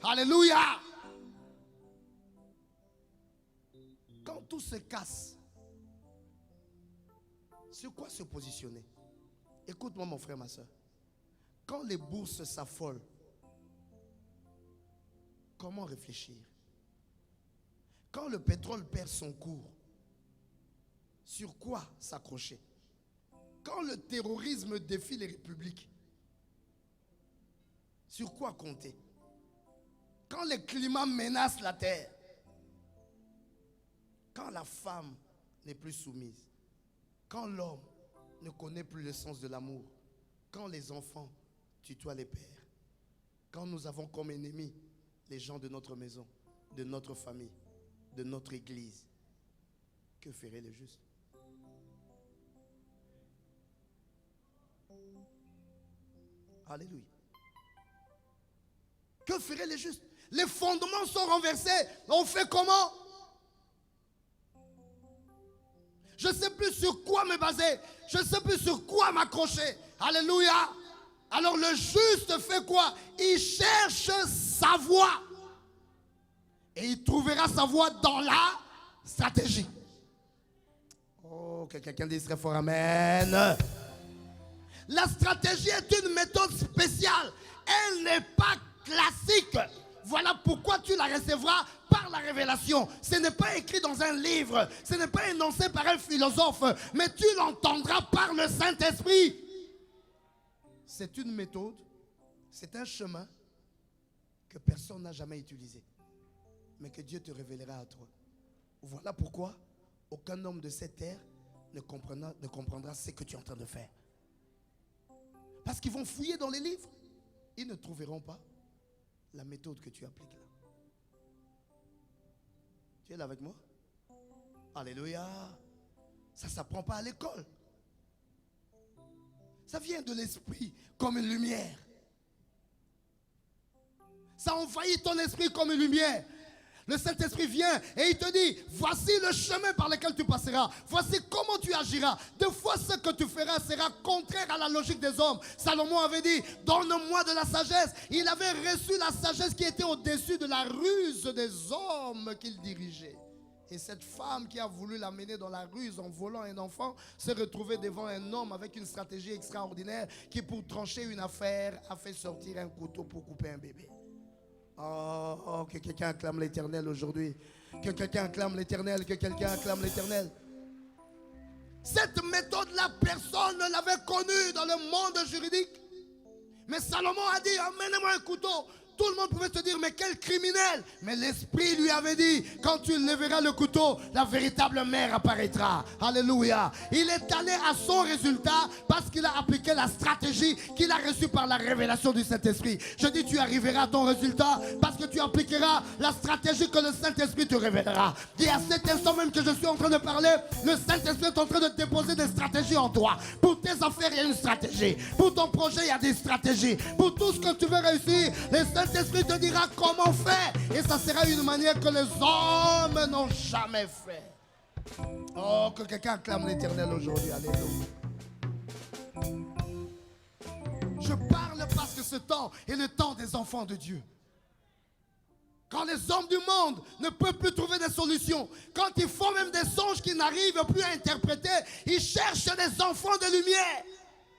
[SPEAKER 3] Alléluia. Quand tout se casse, sur quoi se positionner? Écoute-moi mon frère, ma soeur. Quand les bourses s'affolent, comment réfléchir? Quand le pétrole perd son cours, sur quoi s'accrocher? Quand le terrorisme défie les républiques, sur quoi compter? Quand le climat menace la terre, quand la femme n'est plus soumise, quand l'homme ne connaît plus le sens de l'amour, quand les enfants tutoient les pères, quand nous avons comme ennemis les gens de notre maison, de notre famille, de notre église, que ferait le juste? Alléluia. Que ferait les justes? Les fondements sont renversés. On fait comment? Je ne sais plus sur quoi me baser. Je ne sais plus sur quoi m'accrocher. Alléluia. Alors le juste fait quoi? Il cherche sa voie. Et il trouvera sa voie dans la stratégie. Oh, que quelqu'un dise très fort amen. La stratégie est une méthode spéciale. Elle n'est pas classique. Voilà pourquoi tu la recevras par la révélation. Ce n'est pas écrit dans un livre. Ce n'est pas énoncé par un philosophe. Mais tu l'entendras par le Saint-Esprit. C'est une méthode. C'est un chemin que personne n'a jamais utilisé. Mais que Dieu te révélera à toi. Voilà pourquoi aucun homme de cette terre ne comprendra ce que tu es en train de faire. Parce qu'ils vont fouiller dans les livres. Ils ne trouveront pas la méthode que tu appliques là. Tu es là avec moi? Alléluia. Ça ne s'apprend pas à l'école. Ça vient de l'esprit comme une lumière. Ça envahit ton esprit comme une lumière. Le Saint-Esprit vient et il te dit, voici le chemin par lequel tu passeras. Voici comment tu agiras. Des fois, ce que tu feras sera contraire à la logique des hommes. Salomon avait dit, donne-moi de la sagesse. Il avait reçu la sagesse qui était au-dessus de la ruse des hommes qu'il dirigeait. Et cette femme qui a voulu l'amener dans la ruse en volant un enfant s'est retrouvée devant un homme avec une stratégie extraordinaire qui, pour trancher une affaire, a fait sortir un couteau pour couper un bébé. Oh, que quelqu'un acclame l'Éternel aujourd'hui. Que quelqu'un acclame l'Éternel, que quelqu'un acclame l'Éternel. Cette méthode-là, personne ne l'avait connue dans le monde juridique. Mais Salomon a dit, amenez-moi un couteau. Tout le monde pouvait se dire, mais quel criminel. Mais l'Esprit lui avait dit, quand tu lèveras le couteau, la véritable mère apparaîtra. Alléluia. Il est allé à son résultat parce qu'il a appliqué la stratégie qu'il a reçue par la révélation du Saint-Esprit. Je dis, tu arriveras à ton résultat parce que tu appliqueras la stratégie que le Saint-Esprit te révélera. Et à cet instant même que je suis en train de parler, le Saint-Esprit est en train de déposer des stratégies en toi. Pour tes affaires, il y a une stratégie. Pour ton projet, il y a des stratégies. Pour tout ce que tu veux réussir, le Saint-Esprit te dira comment faire. Et ça sera une manière que les hommes n'ont jamais fait. Oh, que quelqu'un acclame l'Éternel aujourd'hui. Alléluia. Je parle parce que ce temps est le temps des enfants de Dieu. Quand les hommes du monde ne peuvent plus trouver des solutions, quand ils font même des songes qu'ils n'arrivent plus à interpréter, ils cherchent des enfants de lumière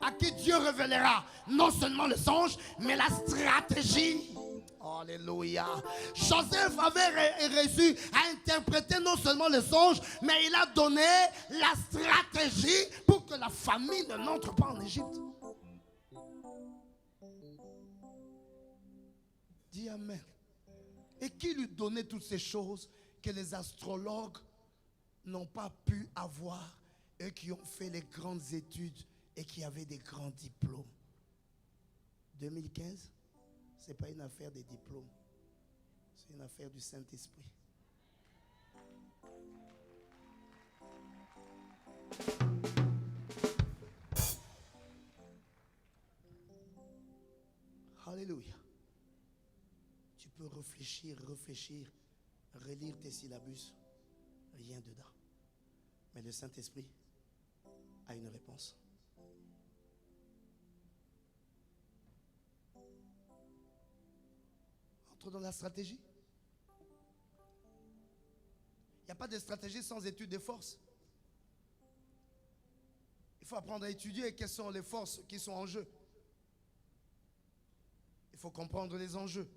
[SPEAKER 3] à qui Dieu révélera non seulement le songe, mais la stratégie. Alléluia. Joseph avait réussi à interpréter non seulement le songe, mais il a donné la stratégie pour que la famille ne n'entre pas en Égypte. Dis Amen. Et qui lui donnait toutes ces choses que les astrologues n'ont pas pu avoir, eux qui ont fait les grandes études et qui avaient des grands diplômes. 2015, ce n'est pas une affaire de diplômes, c'est une affaire du Saint-Esprit. Alléluia. Tu peux réfléchir, relire tes syllabus, rien dedans. Mais le Saint-Esprit a une réponse. Entre dans la stratégie. Il n'y a pas de stratégie sans étude des forces. Il faut apprendre à étudier quelles sont les forces qui sont en jeu. Il faut comprendre les enjeux.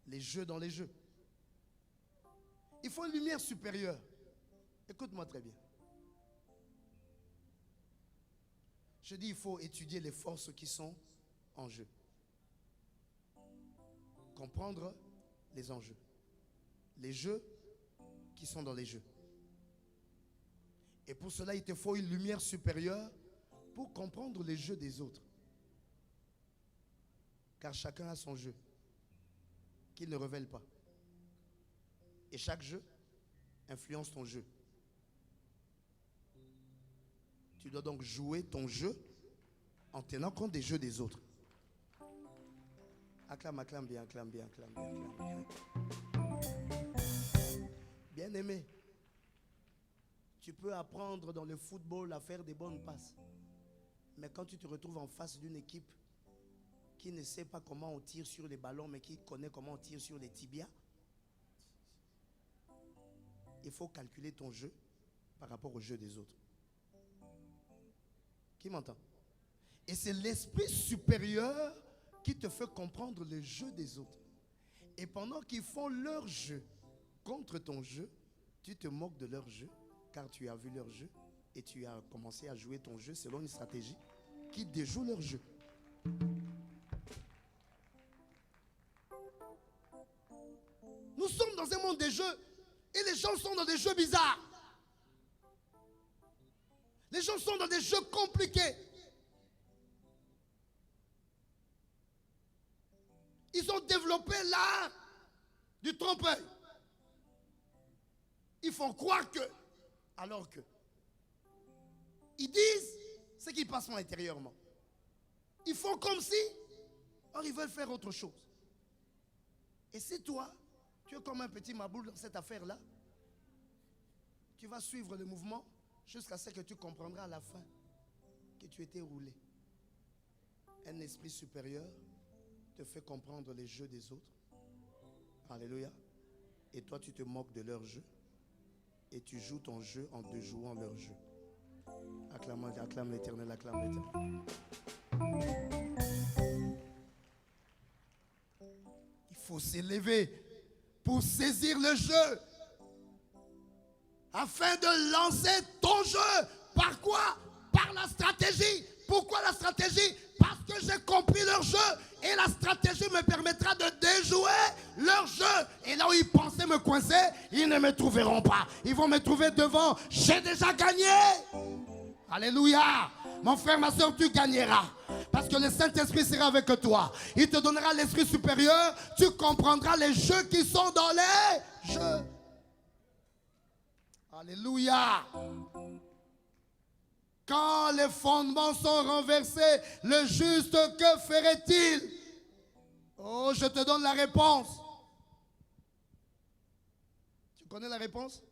[SPEAKER 3] Les jeux dans les jeux. Il faut une lumière supérieure. Écoute-moi très bien. Je dis il faut étudier les forces qui sont en jeu. Comprendre les enjeux. Les jeux qui sont dans les jeux. Et pour cela, il te faut une lumière supérieure pour comprendre les jeux des autres. Car chacun a son jeu qu'il ne révèle pas. Et chaque jeu influence ton jeu. Tu dois donc jouer ton jeu en tenant compte des jeux des autres. Acclame, acclame bien, acclame bien, acclame bien, acclame bien. Bien aimé, tu peux apprendre dans le football à faire des bonnes passes. Mais quand tu te retrouves en face d'une équipe qui ne sait pas comment on tire sur les ballons, mais qui connaît comment on tire sur les tibias, il faut calculer ton jeu par rapport au jeu des autres. Qui m'entend? Et c'est l'esprit supérieur qui te fait comprendre le jeu des autres. Et pendant qu'ils font leur jeu contre ton jeu, tu te moques de leur jeu, car tu as vu leur jeu et tu as commencé à jouer ton jeu selon une stratégie qui déjoue leur jeu. Nous sommes dans un monde des jeux et les gens sont dans des jeux bizarres. Les gens sont dans des jeux compliqués. Ils ont développé l'art du trompe-l'œil. Ils font croire que, alors que, ils disent ce qu'ils passent intérieurement. Ils font comme si, or ils veulent faire autre chose. Et si toi, tu es comme un petit maboule dans cette affaire-là, tu vas suivre le mouvement jusqu'à ce que tu comprendras à la fin que tu étais roulé. Un esprit supérieur te fait comprendre les jeux des autres. Alléluia. Et toi, tu te moques de leur jeu. Et tu joues ton jeu en déjouant leur jeu. Acclame, acclame l'Éternel, acclame l'Éternel. Il faut s'élever pour saisir le jeu, afin de lancer ton jeu. Par quoi? Par la stratégie. Pourquoi la stratégie? Parce que j'ai compris leur jeu. Et la stratégie me permettra de déjouer leur jeu. Et là où ils pensaient me coincer, ils ne me trouveront pas. Ils vont me trouver devant. J'ai déjà gagné. Alléluia. Mon frère, ma soeur, tu gagneras. Parce que le Saint-Esprit sera avec toi. Il te donnera l'esprit supérieur. Tu comprendras les jeux qui sont dans les jeux. Alléluia. Quand les fondements sont renversés, le juste, que ferait-il? Oh, je te donne la réponse. Tu connais la réponse?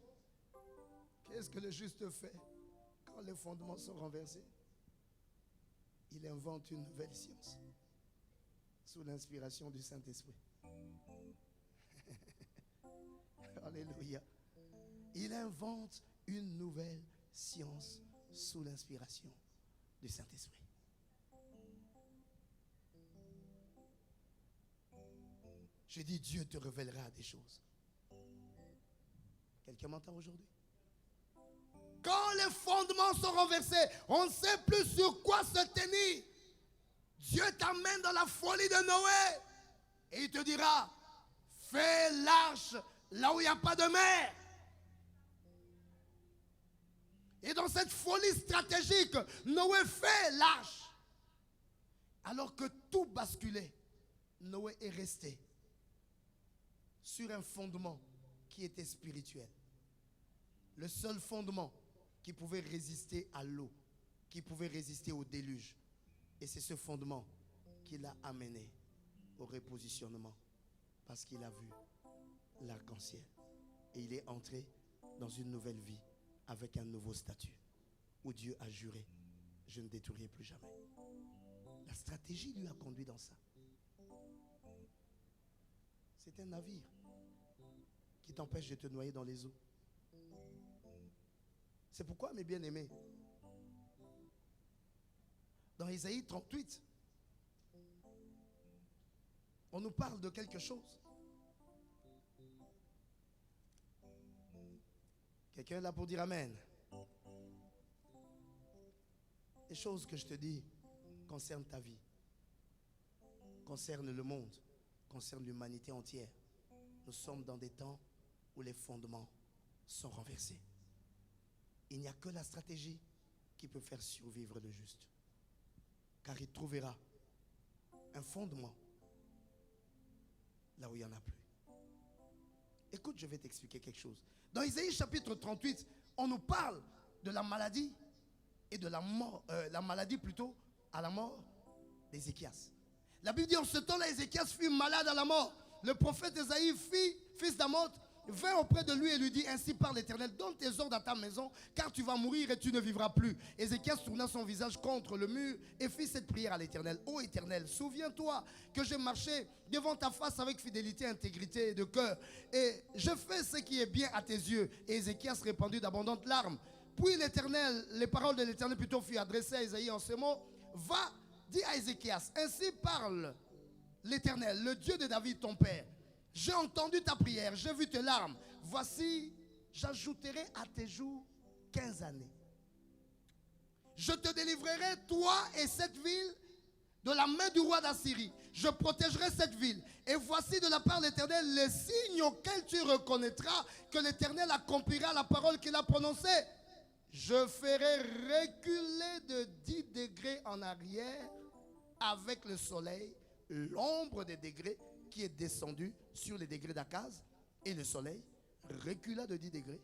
[SPEAKER 3] Qu'est-ce que le juste fait quand les fondements sont renversés? il invente une nouvelle science sous l'inspiration du Saint-Esprit. Alléluia. Il invente une nouvelle science sous l'inspiration du Saint-Esprit. Je dis, Dieu te révélera des choses. Quelqu'un m'entend aujourd'hui? Quand les fondements sont renversés, on ne sait plus sur quoi se tenir. Dieu t'amène dans la folie de Noé et il te dira, fais l'arche là où il n'y a pas de mer. Et dans cette folie stratégique, Noé fait l'arche. Alors que tout basculait, Noé est resté sur un fondement qui était spirituel. Le seul fondement qui pouvait résister à l'eau, qui pouvait résister au déluge. Et c'est ce fondement qui l'a amené au repositionnement. Parce qu'il a vu l'arc-en-ciel. Et il est entré dans une nouvelle vie avec un nouveau statut. Où Dieu a juré, je ne détruirai plus jamais. La stratégie lui a conduit dans ça. C'est un navire qui t'empêche de te noyer dans les eaux. C'est pourquoi, mes bien-aimés, dans Isaïe 38, on nous parle de quelque chose. Quelqu'un est là pour dire Amen. Les choses que je te dis concernent ta vie, concernent le monde, concernent l'humanité entière. Nous sommes dans des temps où les fondements sont renversés. Il n'y a que la stratégie qui peut faire survivre le juste. Car il trouvera un fondement là où il n'y en a plus. Écoute, je vais t'expliquer quelque chose. Dans Isaïe chapitre 38, on nous parle de la maladie et de la mort, la maladie plutôt à la mort d'Ézéchias. La Bible dit en ce temps-là, Ézéchias fut malade à la mort. Le prophète Isaïe, fils d'Amoth, vint auprès de lui et lui dit, ainsi parle l'Éternel, donne tes ordres à ta maison, car tu vas mourir et tu ne vivras plus. Ézéchias tourna son visage contre le mur et fit cette prière à l'Éternel. Ô Éternel, souviens-toi que j'ai marché devant ta face avec fidélité, intégrité de cœur, et je fais ce qui est bien à tes yeux. Et Ézéchias répandit d'abondantes larmes. Puis l'Éternel, les paroles de l'Éternel plutôt furent adressées à Isaïe en ces mots, va, dis à Ézéchias, ainsi parle l'Éternel, le Dieu de David ton père. J'ai entendu ta prière, j'ai vu tes larmes. Voici, j'ajouterai à tes jours 15 années. Je te délivrerai, toi et cette ville, de la main du roi d'Assyrie. Je protégerai cette ville. Et voici de la part de l'Éternel les signes auxquels tu reconnaîtras que l'Éternel accomplira la parole qu'il a prononcée. Je ferai reculer de 10 degrés en arrière avec le soleil, l'ombre des degrés qui est descendu sur les degrés d'Akaz, et le soleil recula de 10 degrés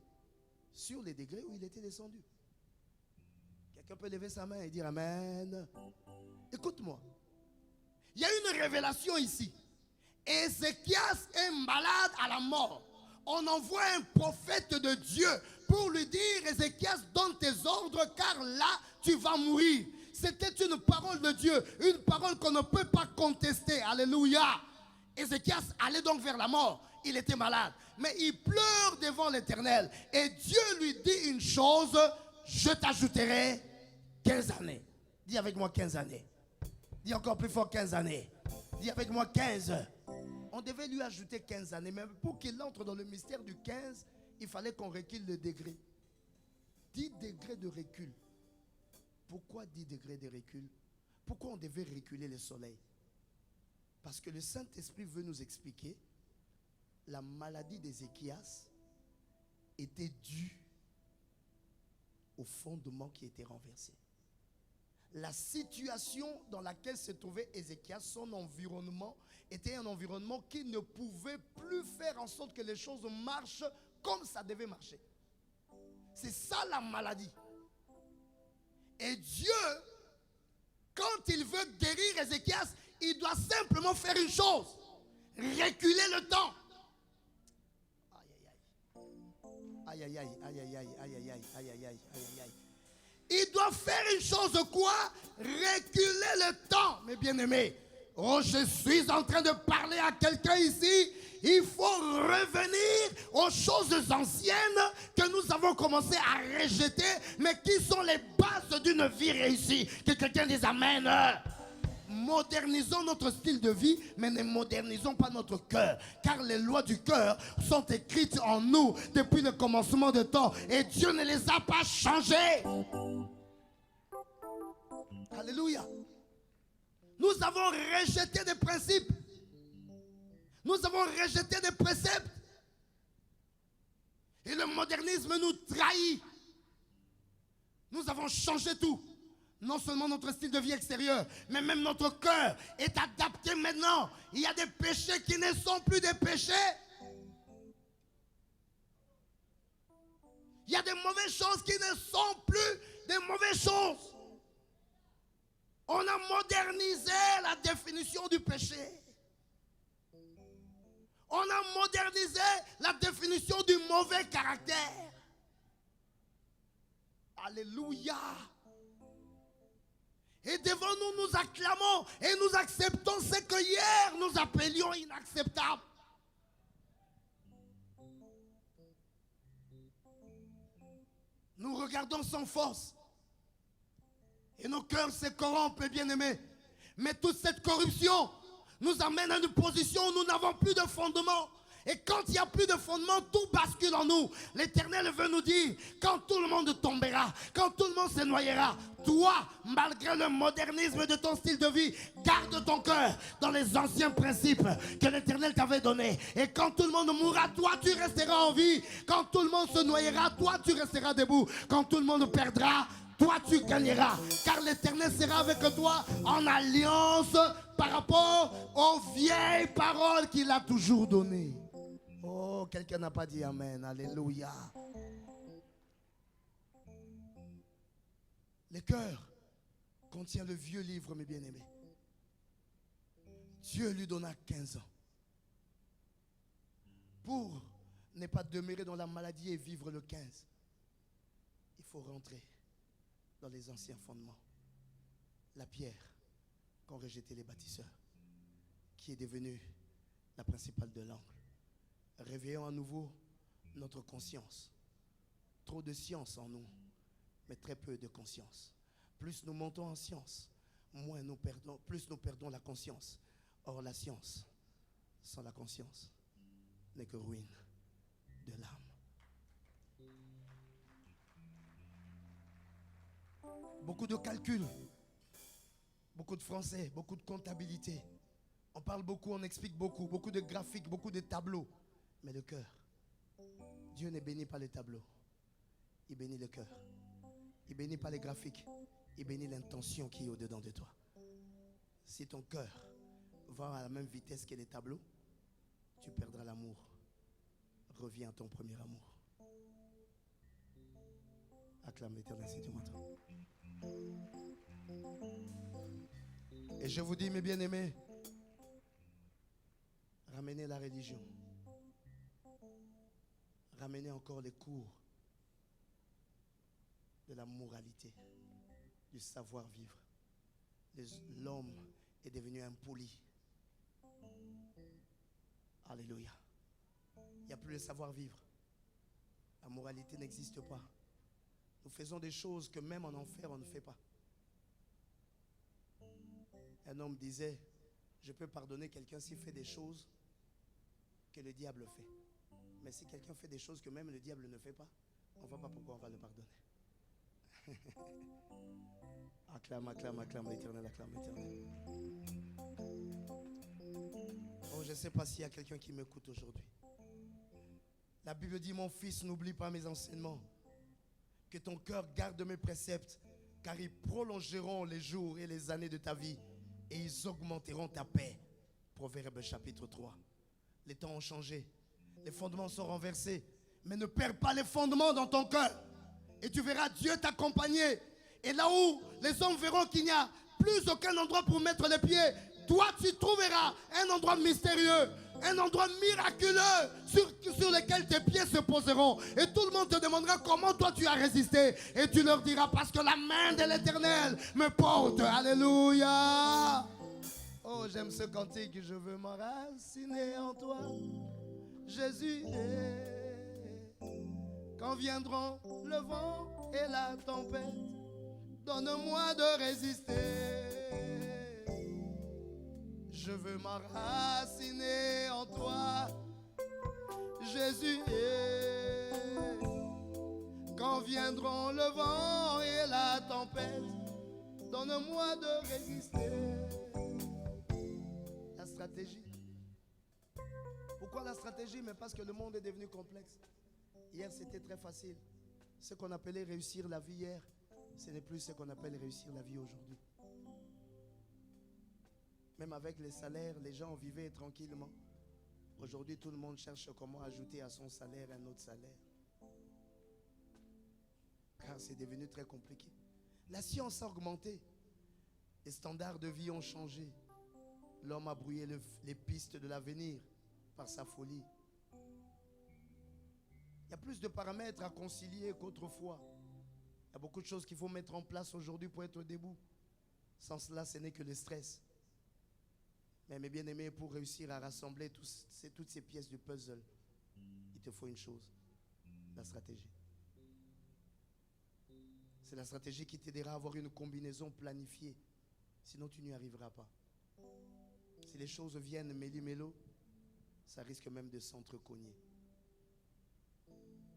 [SPEAKER 3] sur les degrés où il était descendu. Quelqu'un peut lever sa main et dire Amen. Écoute-moi. Il y a une révélation ici. Ézéchias est malade à la mort. On envoie un prophète de Dieu pour lui dire Ézéchias, donne tes ordres car là tu vas mourir. C'était une parole de Dieu, une parole qu'on ne peut pas contester. Alléluia. Ézéchias allait donc vers la mort. Il était malade. Mais il pleure devant l'Éternel. Et Dieu lui dit une chose, je t'ajouterai 15 années. Dis avec moi 15 années. Dis encore plus fort 15 années. Dis avec moi 15. On devait lui ajouter 15 années. Mais pour qu'il entre dans le mystère du 15, il fallait qu'on recule le degré. 10 degrés de recul. Pourquoi 10 degrés de recul? Pourquoi on devait reculer le soleil? Parce que le Saint-Esprit veut nous expliquer la maladie d'Ézéchias était due au fondement qui était renversé. La situation dans laquelle se trouvait Ézéchias, son environnement, était un environnement qui ne pouvait plus faire en sorte que les choses marchent comme ça devait marcher. C'est ça la maladie. Et Dieu, quand il veut guérir Ézéchias, il doit simplement faire une chose. Reculer le temps. Aïe, aïe, aïe. Aïe, aïe, aïe, aïe, aïe, aïe, aïe, aïe, aïe, aïe, aïe. il doit faire une chose quoi? Reculer le temps, mes bien-aimés. Oh, je suis en train de parler à quelqu'un ici. Il faut revenir aux choses anciennes que nous avons commencé à rejeter, mais qui sont les bases d'une vie réussie. Que quelqu'un dise Amen. Modernisons notre style de vie, mais ne modernisons pas notre cœur. Car les lois du cœur sont écrites en nous depuis le commencement de temps. Et Dieu ne les a pas changées. Alléluia. Nous avons rejeté des principes. Nous avons rejeté des préceptes. Et le modernisme nous trahit. Nous avons changé tout. Non seulement notre style de vie extérieur, mais même notre cœur est adapté maintenant. Il y a des péchés qui ne sont plus des péchés. Il y a des mauvaises choses qui ne sont plus des mauvaises choses. On a modernisé la définition du péché. On a modernisé la définition du mauvais caractère. Alléluia. Et devant nous, nous acclamons et nous acceptons ce que hier nous appelions inacceptable. Nous regardons sans force. Et nos cœurs se corrompent, bien-aimés. Mais toute cette corruption nous amène à une position où nous n'avons plus de fondement. Et quand il n'y a plus de fondement, tout bascule en nous. L'Éternel veut nous dire, quand tout le monde tombera, quand tout le monde se noyera, toi, malgré le modernisme de ton style de vie, garde ton cœur dans les anciens principes que l'Éternel t'avait donnés. Et quand tout le monde mourra, toi, tu resteras en vie. Quand tout le monde se noyera, toi, tu resteras debout. Quand tout le monde perdra, toi, tu gagneras. Car l'Éternel sera avec toi en alliance par rapport aux vieilles paroles qu'il a toujours données. Oh, quelqu'un n'a pas dit Amen. Alléluia. Le cœur contient le vieux livre, mes bien-aimés. Dieu lui donna 15 ans pour ne pas demeurer dans la maladie et vivre le 15. Il faut rentrer dans les anciens fondements. La pierre qu'ont rejeté les bâtisseurs, qui est devenue la principale de l'angle. Réveillons à nouveau notre conscience. Trop de science en nous, mais très peu de conscience. Plus nous montons en science, moins nous perdons, plus nous perdons la conscience. Or la science, sans la conscience, n'est que ruine de l'âme. Beaucoup de calculs, beaucoup de français, beaucoup de comptabilité. On parle beaucoup, on explique beaucoup, beaucoup de graphiques, beaucoup de tableaux. Mais le cœur, Dieu ne bénit pas les tableaux, il bénit le cœur. Il bénit pas les graphiques, il bénit l'intention qui est au-dedans de toi. Si ton cœur va à la même vitesse que les tableaux, tu perdras l'amour. Reviens à ton premier amour. Acclame l'Éternel si tu m'entends. Et je vous dis, mes bien-aimés, ramenez la religion. Ramenez encore les cours de la moralité, du savoir-vivre. L'homme est devenu impoli. Alléluia. Il n'y a plus de savoir-vivre. La moralité n'existe pas. Nous faisons des choses que même en enfer, on ne fait pas. Un homme disait, je peux pardonner quelqu'un s'il fait des choses que le diable fait. Mais si quelqu'un fait des choses que même le diable ne fait pas, on ne voit pas pourquoi on va le pardonner. Acclame, acclame, acclame l'Éternel, acclame l'Éternel. Oh, je ne sais pas s'il y a quelqu'un qui m'écoute aujourd'hui. La Bible dit, mon fils, n'oublie pas mes enseignements. Que ton cœur garde mes préceptes, car ils prolongeront les jours et les années de ta vie, et ils augmenteront ta paix. Proverbe chapitre 3. Les temps ont changé. Les fondements sont renversés. Mais ne perds pas les fondements dans ton cœur. Et tu verras Dieu t'accompagner. Et là où les hommes verront qu'il n'y a plus aucun endroit pour mettre les pieds, toi tu trouveras un endroit mystérieux, un endroit miraculeux sur lequel tes pieds se poseront. Et tout le monde te demandera comment toi tu as résisté. Et tu leur diras parce que la main de l'Éternel me porte. Alléluia. Oh, j'aime ce cantique. Je veux m'enraciner en toi, Jésus. Quand viendront le vent et la tempête, donne-moi de résister. Je veux m'enraciner en toi, Jésus. Quand viendront le vent et la tempête, donne-moi de résister. La stratégie. Pourquoi la stratégie? Mais parce que le monde est devenu complexe. Hier, c'était très facile. Ce qu'on appelait réussir la vie hier, ce n'est plus ce qu'on appelle réussir la vie aujourd'hui. Même avec les salaires, les gens vivaient tranquillement. Aujourd'hui, tout le monde cherche comment ajouter à son salaire un autre salaire. Car c'est devenu très compliqué. La science a augmenté. Les standards de vie ont changé. L'homme a brouillé les pistes de l'avenir par sa folie. Il y a plus de paramètres à concilier qu'autrefois. Il y a beaucoup de choses qu'il faut mettre en place aujourd'hui pour être debout. Sans cela, ce n'est que le stress. Mais mes bien-aimés, pour réussir à rassembler toutes ces pièces du puzzle, il te faut une chose, la stratégie. C'est la stratégie qui t'aidera à avoir une combinaison planifiée. Sinon, tu n'y arriveras pas. Si les choses viennent méli-mélo, ça risque même de s'entrecogner.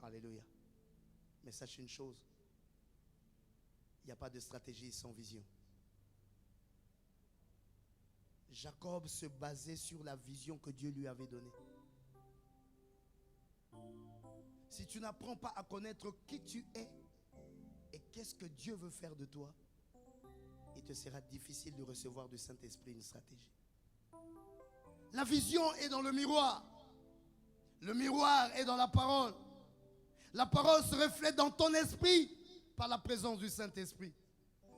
[SPEAKER 3] Alléluia. Mais sache une chose, il n'y a pas de stratégie sans vision. Jacob se basait sur la vision que Dieu lui avait donnée. Si tu n'apprends pas à connaître qui tu es et qu'est-ce que Dieu veut faire de toi, il te sera difficile de recevoir du Saint-Esprit une stratégie. La vision est dans le miroir. Le miroir est dans la parole. La parole se reflète dans ton esprit par la présence du Saint-Esprit.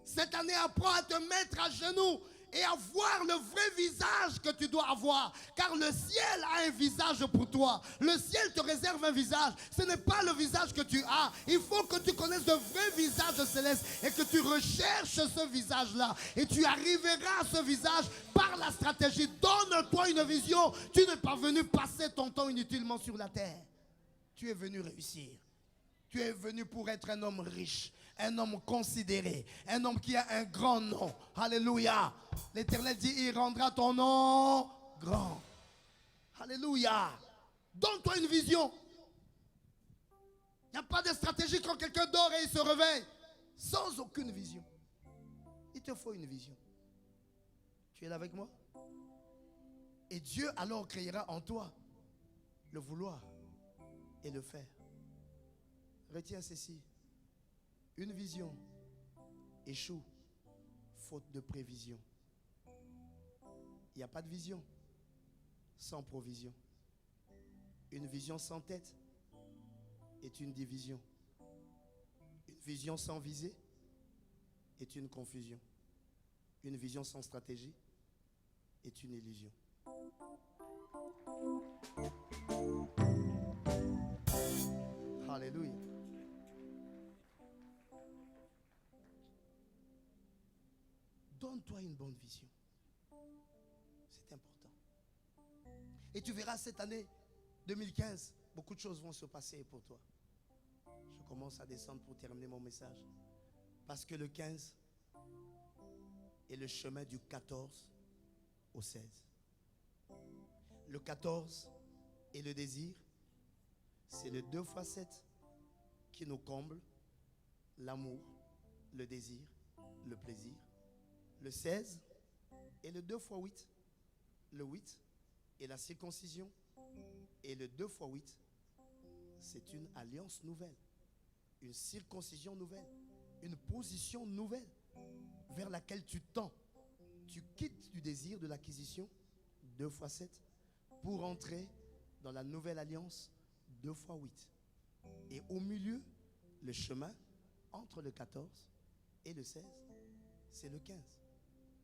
[SPEAKER 3] Cette année, apprends à te mettre à genoux et à voir le vrai visage que tu dois avoir. Car le ciel a un visage pour toi. Le ciel te réserve un visage. Ce n'est pas le visage que tu as. Il faut que tu connaisses le vrai visage céleste et que tu recherches ce visage-là. Et tu arriveras à ce visage par la stratégie. Donne-toi une vision. Tu n'es pas venu passer ton temps inutilement sur la terre. Tu es venu réussir. Tu es venu pour être un homme riche, un homme considéré, un homme qui a un grand nom. Alléluia. L'Éternel dit, il rendra ton nom grand. Alléluia. Donne-toi une vision. Il n'y a pas de stratégie quand quelqu'un dort et il se réveille sans aucune vision. Il te faut une vision. Tu es là avec moi? Et Dieu alors créera en toi le vouloir et le faire. Retiens ceci. Une vision échoue faute de prévision. Il n'y a pas de vision sans provision. Une vision sans tête est une division. Une vision sans visée est une confusion. Une vision sans stratégie est une illusion. Alléluia. Donne-toi une bonne vision. C'est important. Et tu verras cette année 2015, beaucoup de choses vont se passer pour toi. Je commence à descendre pour terminer mon message. Parce que le 15 est le chemin du 14 au 16. Le 14 est le désir. C'est le 2 x 7 qui nous comble l'amour, le désir, le plaisir. Le 16 est le 2 x 8. Le 8 est la circoncision. Et le 2 x 8, c'est une alliance nouvelle. Une circoncision nouvelle. Une position nouvelle vers laquelle tu tends. Tu quittes du désir de l'acquisition, 2 x 7, pour entrer dans la nouvelle alliance, 2 x 8. Et au milieu, le chemin entre le 14 et le 16, c'est le 15.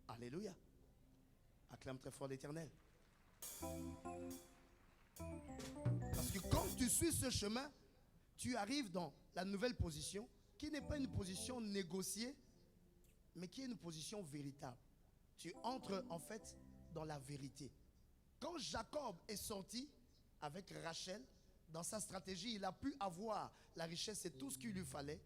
[SPEAKER 3] Alléluia. Acclame très fort l'Éternel. Parce que quand tu suis ce chemin, tu arrives dans la nouvelle position, qui n'est pas une position négociée, mais qui est une position véritable. Tu entres en fait dans la vérité. Quand Jacob est sorti avec Rachel, dans sa stratégie, il a pu avoir la richesse et tout ce qu'il lui fallait.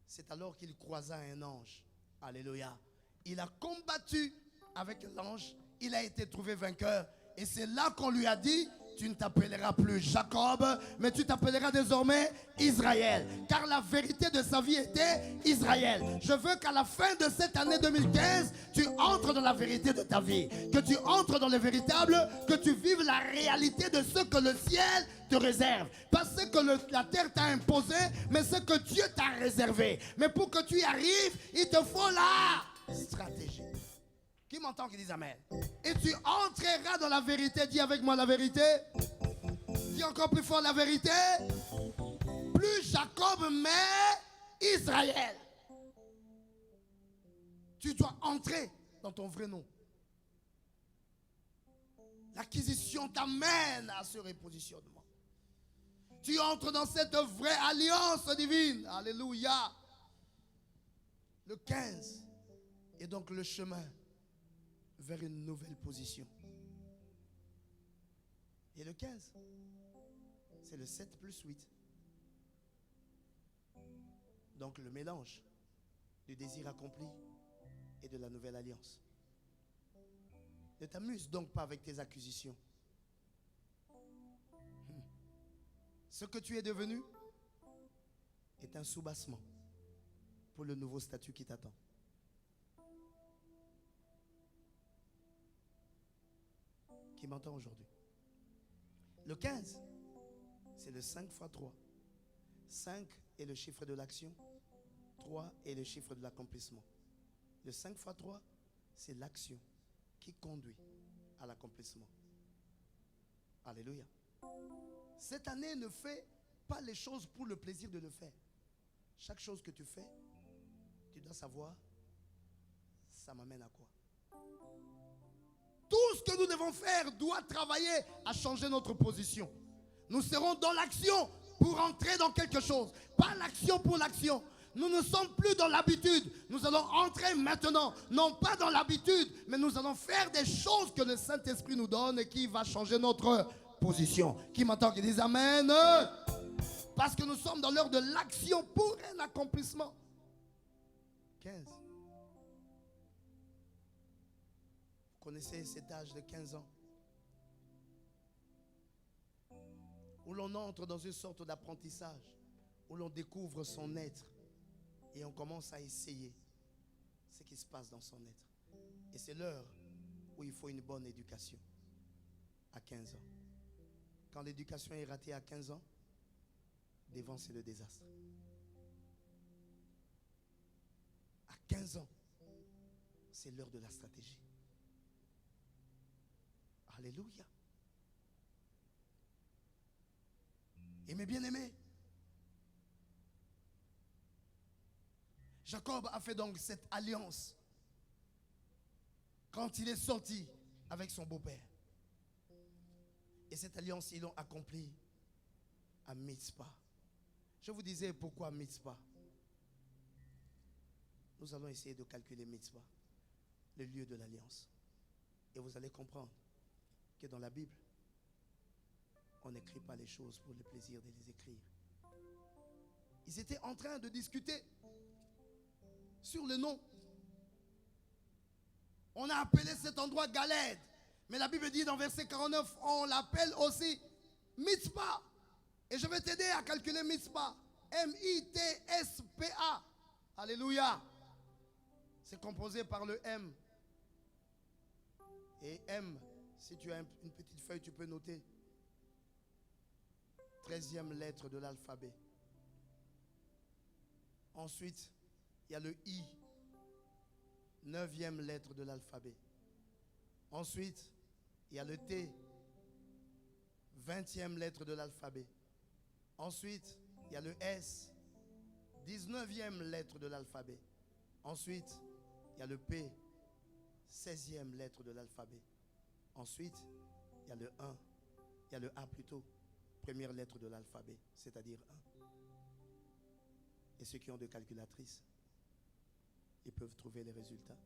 [SPEAKER 3] C'est alors qu'il croisa un ange. Alléluia. Il a combattu avec l'ange. Il a été trouvé vainqueur. Et c'est là qu'on lui a dit, tu ne t'appelleras plus Jacob, mais tu t'appelleras désormais Israël. Car la vérité de sa vie était Israël. Je veux qu'à la fin de cette année 2015, tu entres dans la vérité de ta vie. Que tu entres dans le véritable, que tu vives la réalité de ce que le ciel te réserve. Pas ce que la terre t'a imposé, mais ce que Dieu t'a réservé. Mais pour que tu y arrives, il te faut la stratégie. Qui m'entend qui dit Amen? Et tu entreras dans la vérité. Dis avec moi la vérité. Dis encore plus fort la vérité. Plus Jacob, mais Israël. Tu dois entrer dans ton vrai nom. L'acquisition t'amène à ce repositionnement. Tu entres dans cette vraie alliance divine. Alléluia. Le 15 est donc le chemin vers une nouvelle position. Et le 15, c'est le 7 plus 8. Donc le mélange du désir accompli et de la nouvelle alliance. Ne t'amuse donc pas avec tes acquisitions. Ce que tu es devenu est un soubassement pour le nouveau statut qui t'attend. Qui m'entend aujourd'hui? Le 15, c'est le 5 x 3. 5 est le chiffre de l'action. 3 est le chiffre de l'accomplissement. Le 5 x 3, c'est l'action qui conduit à l'accomplissement. Alléluia. Cette année, ne fais pas les choses pour le plaisir de le faire. Chaque chose que tu fais, tu dois savoir, ça m'amène à quoi? Tout ce que nous devons faire doit travailler à changer notre position. Nous serons dans l'action pour entrer dans quelque chose. Pas l'action pour l'action. Nous ne sommes plus dans l'habitude. Nous allons entrer maintenant. Non pas dans l'habitude, mais nous allons faire des choses que le Saint-Esprit nous donne et qui va changer notre position. Qui m'entend, qui dit Amen? Parce que nous sommes dans l'heure de l'action pour un accomplissement. 15. Vous connaissez cet âge de 15 ans où l'on entre dans une sorte d'apprentissage, où l'on découvre son être et on commence à essayer ce qui se passe dans son être. Et c'est l'heure où il faut une bonne éducation à 15 ans. Quand l'éducation est ratée à 15 ans, devant c'est le désastre. À 15 ans, c'est l'heure de la stratégie. Alléluia. Et mes bien-aimés, Jacob a fait donc cette alliance quand il est sorti avec son beau-père. Et cette alliance, ils l'ont accomplie à Mitzpah. Je vous disais pourquoi Mitzpah. Nous allons essayer de calculer Mitzpah, le lieu de l'alliance. Et vous allez comprendre que dans la Bible, on n'écrit pas les choses pour le plaisir de les écrire. Ils étaient en train de discuter sur le nom. On a appelé cet endroit Galed. Mais la Bible dit dans verset 49, on l'appelle aussi Mitzpah. Et je vais t'aider à calculer Mitzpah. M-I-T-S-P-A. Alléluia. C'est composé par le M. Et M, si tu as une petite feuille, tu peux noter. 13e lettre de l'alphabet. Ensuite, il y a le I. 9e lettre de l'alphabet. Ensuite, il y a le T. 20e lettre de l'alphabet. Ensuite, il y a le S. 19e lettre de l'alphabet. Ensuite, il y a le P. 16e lettre de l'alphabet. Ensuite, y a le 1, il y a le A plutôt, première lettre de l'alphabet, c'est-à-dire 1. Et ceux qui ont de calculatrices, ils peuvent trouver les résultats.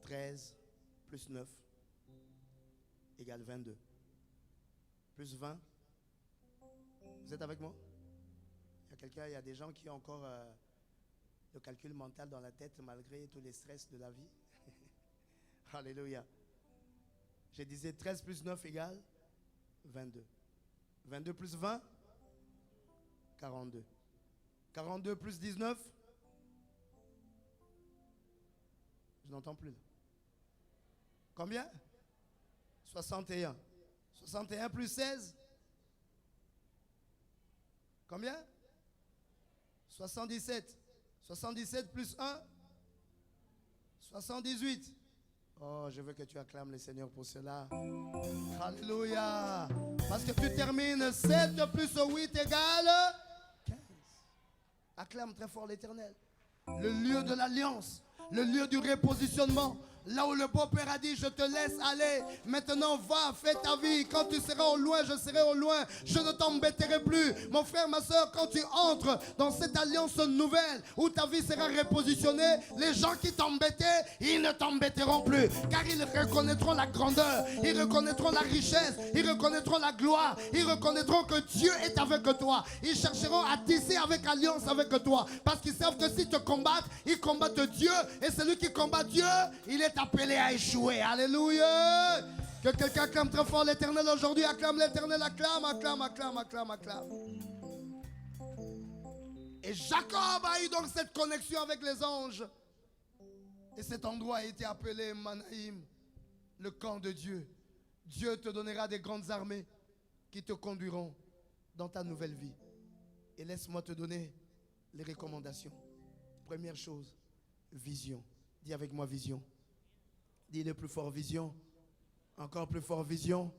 [SPEAKER 3] 13 plus 9 égale 22. Plus 20. Vous êtes avec moi? Il y a des gens qui ont encore le calcul mental dans la tête malgré tous les stress de la vie. Alléluia. Je disais 13 plus 9 égale 22. 22 plus 20, 42. 42 plus 19, je n'entends plus. Combien? 61. 61 plus 16, combien? 77. 77 plus 1, 78. Oh, je veux que tu acclames le Seigneur pour cela. Alléluia. Parce que tu termines 7 plus 8 égale 15. Acclame très fort l'Éternel. Le lieu de l'alliance, le lieu du repositionnement. Là où le beau-père a dit, je te laisse aller. Maintenant, va, fais ta vie. Quand tu seras au loin, je serai au loin. Je ne t'embêterai plus. Mon frère, ma soeur, quand tu entres dans cette alliance nouvelle, où ta vie sera repositionnée, les gens qui t'embêtaient, ils ne t'embêteront plus. Car ils reconnaîtront la grandeur. Ils reconnaîtront la richesse. Ils reconnaîtront la gloire. Ils reconnaîtront que Dieu est avec toi. Ils chercheront à tisser avec alliance avec toi. Parce qu'ils savent que s'ils te combattent, ils combattent Dieu. Et celui qui combat Dieu, il est appelé à échouer. Alléluia. Que quelqu'un acclame très fort l'Éternel aujourd'hui. Acclame l'Éternel, acclame, acclame, acclame, acclame, acclame. Et Jacob a eu donc cette connexion avec les anges. Et cet endroit a été appelé Manaïm, le camp de Dieu. Dieu te donnera des grandes armées qui te conduiront dans ta nouvelle vie. Et laisse-moi te donner les recommandations. Première chose, vision. Dis avec moi vision. Dis le plus fort vision. Encore plus fort vision.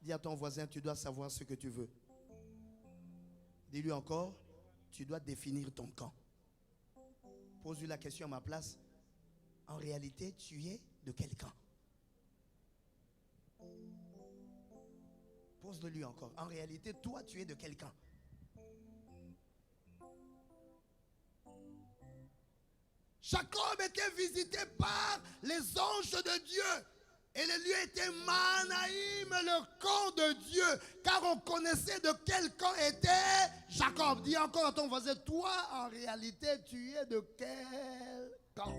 [SPEAKER 3] Dis à ton voisin, tu dois savoir ce que tu veux. Dis-lui encore, tu dois définir ton camp. Pose-lui la question à ma place. En réalité, tu es de quel camp? Pose-le-lui encore. En réalité, toi, tu es de quel camp? Jacob était visité par les anges de Dieu. Et le lieu était Manaïm, le camp de Dieu. Car on connaissait de quel camp était Jacob. Dis encore à ton voisin, toi, en réalité, tu es de quel camp?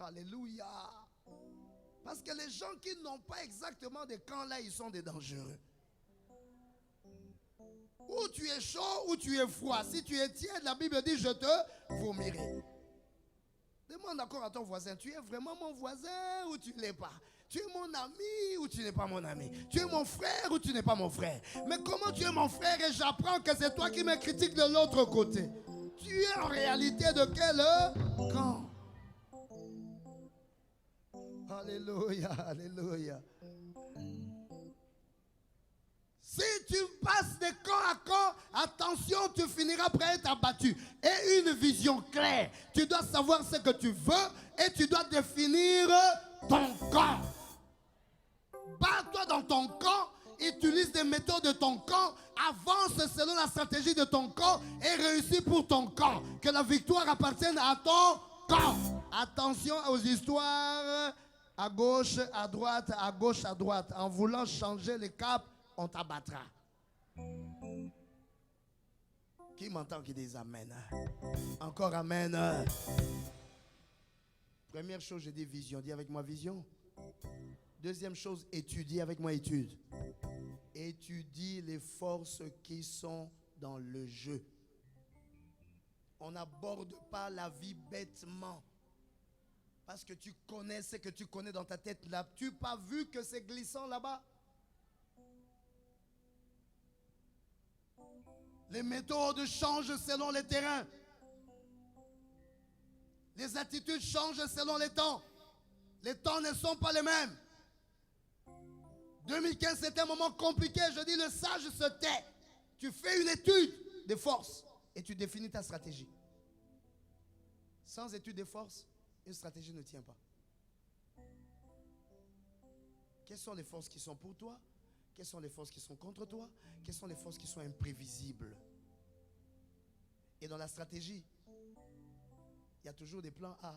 [SPEAKER 3] Alléluia. Parce que les gens qui n'ont pas exactement de camp là, ils sont des dangereux. Ou tu es chaud ou tu es froid. Si tu es tiède, la Bible dit je te vomirai. Demande encore à ton voisin, tu es vraiment mon voisin ou tu ne l'es pas? Tu es mon ami ou tu n'es pas mon ami? Tu es mon frère ou tu n'es pas mon frère? Mais comment tu es mon frère et j'apprends que c'est toi qui me critiques de l'autre côté? Tu es en réalité de quel camp? Alléluia, alléluia. Si tu passes de camp à camp, attention, tu finiras par être abattu. Et une vision claire. Tu dois savoir ce que tu veux et tu dois définir ton camp. Bats-toi dans ton camp, utilise des méthodes de ton camp, avance selon la stratégie de ton camp et réussis pour ton camp. Que la victoire appartienne à ton camp. Attention aux histoires à gauche, à droite, à gauche, à droite. En voulant changer les caps, on t'abattra. Qui m'entend qui dit amen? Encore amen. Première chose, je dis vision. Dis avec moi vision. Deuxième chose, étudie avec moi étude. Étudie les forces qui sont dans le jeu. On n'aborde pas la vie bêtement. Parce que tu connais ce que tu connais dans ta tête. N'as-tu pas vu que c'est glissant là-bas? Les méthodes changent selon les terrains. Les attitudes changent selon les temps. Les temps ne sont pas les mêmes. 2015, c'était un moment compliqué. Je dis, le sage se tait. Tu fais une étude des forces et tu définis ta stratégie. Sans étude des forces, une stratégie ne tient pas. Quelles sont les forces qui sont pour toi? Quelles sont les forces qui sont contre toi? Quelles sont les forces qui sont imprévisibles? Et dans la stratégie, il y a toujours des plans A,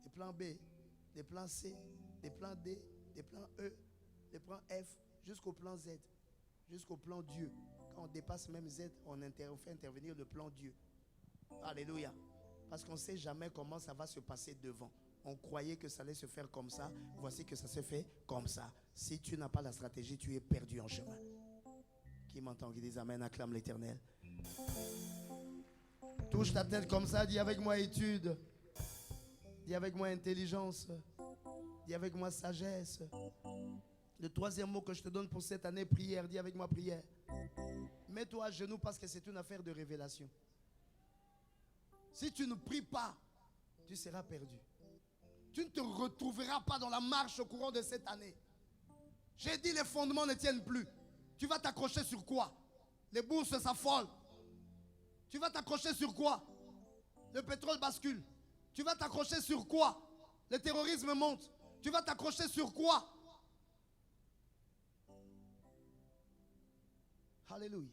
[SPEAKER 3] des plans B, des plans C, des plans D, des plans E, des plans F, jusqu'au plan Z, jusqu'au plan Dieu. Quand on dépasse même Z, on fait intervenir le plan Dieu. Alléluia. Parce qu'on ne sait jamais comment ça va se passer devant. On croyait que ça allait se faire comme ça. Voici que ça se fait comme ça. Si tu n'as pas la stratégie, tu es perdu en chemin. Qui m'entend, qui dit Amen, acclame l'Éternel. Touche ta tête comme ça, dis avec moi étude. Dis avec moi intelligence. Dis avec moi sagesse. Le troisième mot que je te donne pour cette année, prière. Dis avec moi prière. Mets-toi à genoux parce que c'est une affaire de révélation. Si tu ne pries pas, tu seras perdu. Tu ne te retrouveras pas dans la marche au courant de cette année. J'ai dit les fondements ne tiennent plus. Tu vas t'accrocher sur quoi? Les bourses s'affolent. Tu vas t'accrocher sur quoi? Le pétrole bascule. Tu vas t'accrocher sur quoi? Le terrorisme monte. Tu vas t'accrocher sur quoi? Alléluia.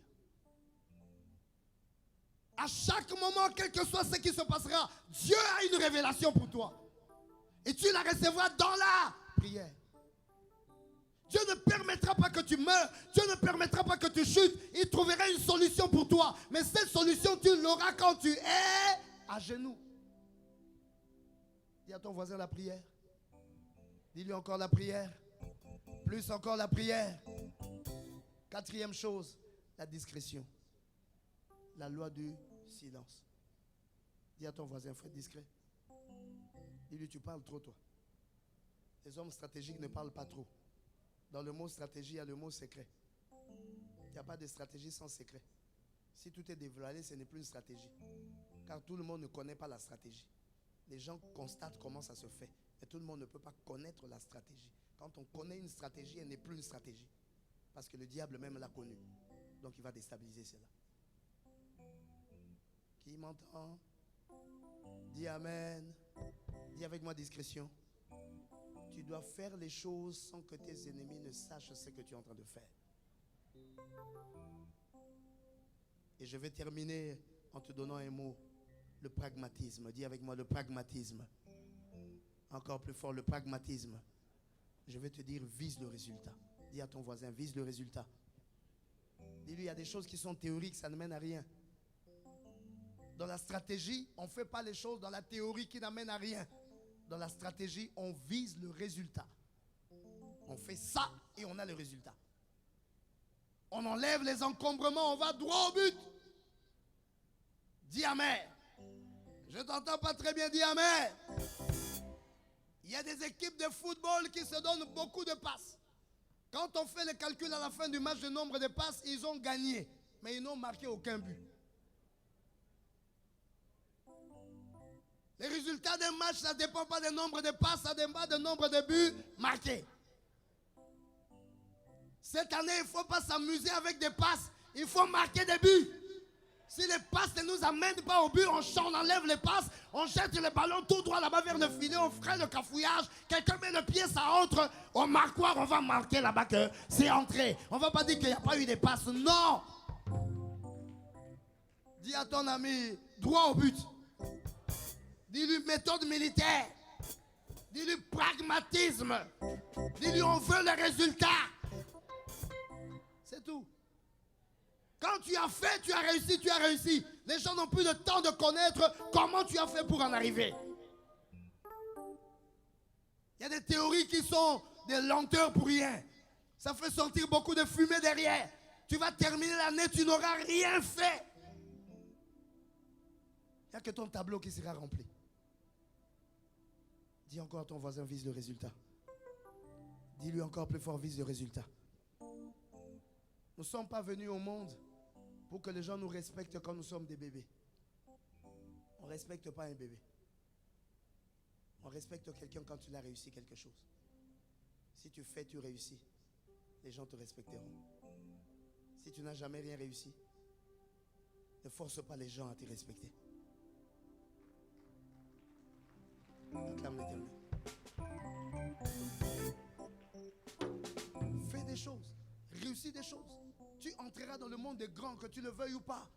[SPEAKER 3] À chaque moment, quel que soit ce qui se passera, Dieu a une révélation pour toi. Et tu la recevras dans la prière. Dieu ne permettra pas que tu meurs. Dieu ne permettra pas que tu chutes. Il trouvera une solution pour toi. Mais cette solution, tu l'auras quand tu es à genoux. Dis à ton voisin la prière. Dis-lui encore la prière. Plus encore la prière. Quatrième chose, la discrétion. La loi du silence. Dis à ton voisin, faut être discret. Dis-lui, tu parles trop, toi. Les hommes stratégiques ne parlent pas trop. Dans le mot stratégie, il y a le mot secret. Il n'y a pas de stratégie sans secret. Si tout est dévoilé, ce n'est plus une stratégie. Car tout le monde ne connaît pas la stratégie. Les gens constatent comment ça se fait. Mais tout le monde ne peut pas connaître la stratégie. Quand on connaît une stratégie, elle n'est plus une stratégie. Parce que le diable même l'a connue. Donc il va déstabiliser cela. Qui m'entend? Dis Amen. Dis avec moi discrétion. Tu dois faire les choses sans que tes ennemis ne sachent ce que tu es en train de faire. Et je vais terminer en te donnant un mot. Le pragmatisme. Dis avec moi le pragmatisme. Encore plus fort, le pragmatisme. Je vais te dire, vise le résultat. Dis à ton voisin, vise le résultat. Dis-lui, il y a des choses qui sont théoriques, ça ne mène à rien. Dans la stratégie, on ne fait pas les choses dans la théorie qui n'amène à rien. Dans la stratégie, on vise le résultat. On fait ça et on a le résultat. On enlève les encombrements, on va droit au but. Dis Amen. Je ne t'entends pas très bien, dis Amen. Il y a des équipes de football qui se donnent beaucoup de passes. Quand on fait le calcul à la fin du match, du nombre de passes, ils ont gagné. Mais ils n'ont marqué aucun but. Les résultats d'un match, ça ne dépend pas du nombre de passes, ça dépend du nombre de buts marqués. Cette année, il ne faut pas s'amuser avec des passes. Il faut marquer des buts. Si les passes ne nous amènent pas au but, on enlève les passes, on jette le ballon tout droit là-bas vers le filet, on ferait le cafouillage, quelqu'un met le pied, ça entre, au marquoir, on va marquer là-bas que c'est entré. On ne va pas dire qu'il n'y a pas eu des passes, non. Dis à ton ami, droit au but. Dis-lui méthode militaire. Dis-lui pragmatisme. Dis-lui on veut le résultat. C'est tout. Quand tu as fait, tu as réussi, tu as réussi. Les gens n'ont plus le temps de connaître comment tu as fait pour en arriver. Il y a des théories qui sont des lenteurs pour rien. Ça fait sortir beaucoup de fumée derrière. Tu vas terminer l'année, tu n'auras rien fait. Il n'y a que ton tableau qui sera rempli. Dis encore à ton voisin, vise le résultat. Dis-lui encore plus fort, vise le résultat. Nous ne sommes pas venus au monde pour que les gens nous respectent quand nous sommes des bébés. On ne respecte pas un bébé. On respecte quelqu'un quand il a réussi quelque chose. Si tu fais, tu réussis. Les gens te respecteront. Si tu n'as jamais rien réussi, ne force pas les gens à te respecter. Acclame l'Éternel. sortir des choses. Tu entreras dans le monde des grands, que tu le veuilles ou pas.